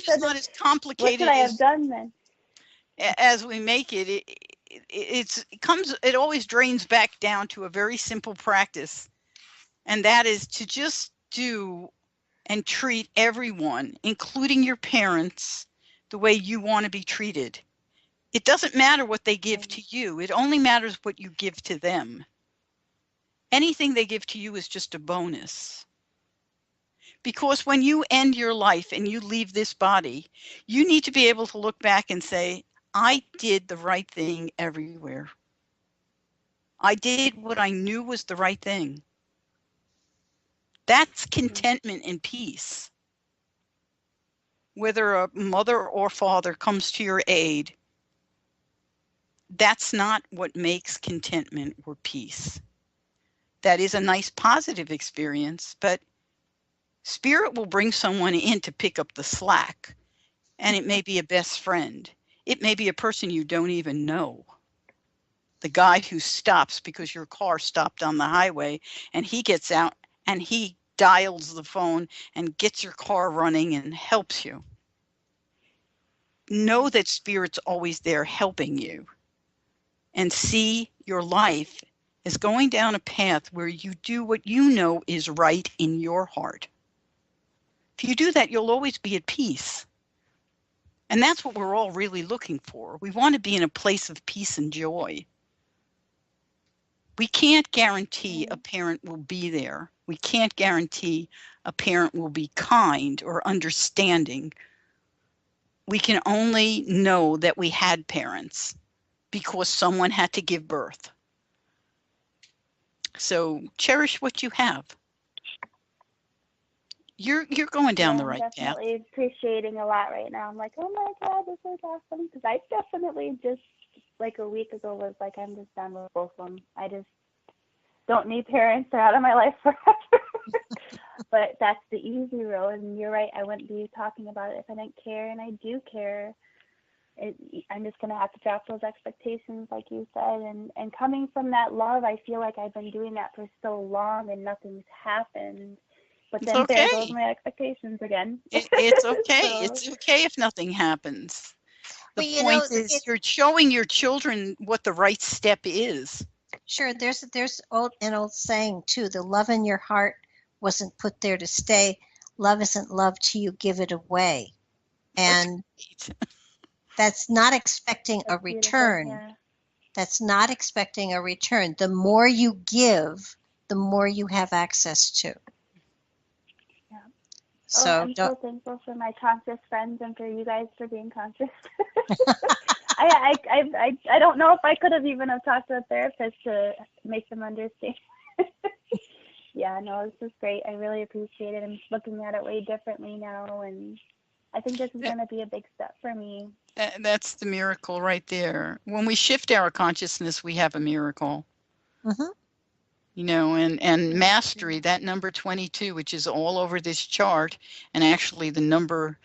is not as complicated. What could I have done then? As we make it. It always drains back down to a very simple practice And that is to just do and treat everyone, including your parents, the way you want to be treated. It doesn't matter what they give to you. It only matters what you give to them. Anything they give to you is just a bonus. Because when you end your life and you leave this body, you need to be able to look back and say, I did the right thing everywhere. I did what I knew was the right thing. That's contentment and peace. Whether a mother or father comes to your aid, that's not what makes contentment or peace. That is a nice positive experience, but spirit will bring someone in to pick up the slack. And it may be a best friend. It may be a person you don't even know. The guy who stops because your car stopped on the highway, and he gets out and he dials the phone and gets your car running and helps you. Know that spirit's always there helping you, and see your life as going down a path where you do what you know is right in your heart. If you do that, you'll always be at peace. And that's what we're all really looking for. We want to be in a place of peace and joy. We can't guarantee a parent will be there. We can't guarantee a parent will be kind or understanding. We can only know that we had parents because someone had to give birth. So cherish what you have. You're going down the right path. I'm definitely appreciating a lot right now. I'm like, oh my God, this is awesome. Because I definitely just, like a week ago, was like, I'm just done with both of them. I just don't need parents. They're out of my life forever. But that's the easy road. And you're right, I wouldn't be talking about it if I didn't care. And I do care. I'm just going to have to drop those expectations, like you said. And coming from that love, I feel like I've been doing that for so long and nothing's happened. But then there goes my expectations again. It's okay. So, it's okay if nothing happens. The Well, point is you're showing your children what the right step is. Sure. There's an old saying too, the love in your heart wasn't put there to stay. Love isn't love till you give it away. And that's not expecting a return. Yeah. That's not expecting a return. The more you give, the more you have access to. Yeah. So I'm so thankful for my conscious friends and for you guys for being conscious. I don't know if I could have even have talked to a therapist to make them understand. Yeah, no, this is great. I really appreciate it. I'm looking at it way differently now, and I think this is going to be a big step for me. That's the miracle right there. When we shift our consciousness, we have a miracle. Mm-hmm. You know, and mastery, that number 22, which is all over this chart, and actually the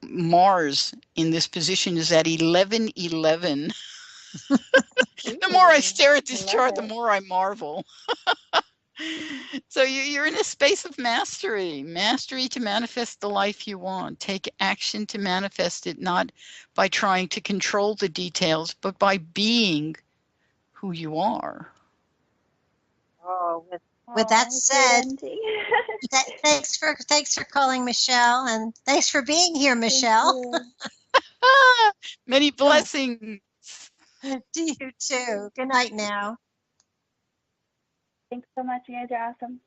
Mars in this position is at 1111. The more I stare at this chart, the more I marvel. So you're in a space of mastery to manifest the life you want. Take action to manifest it, not by trying to control the details, but by being who you are. Oh, with that said, thanks for calling, Michelle, and thanks for being here, Michelle. Many blessings. To you too. Good night now. Thanks so much. You guys are awesome.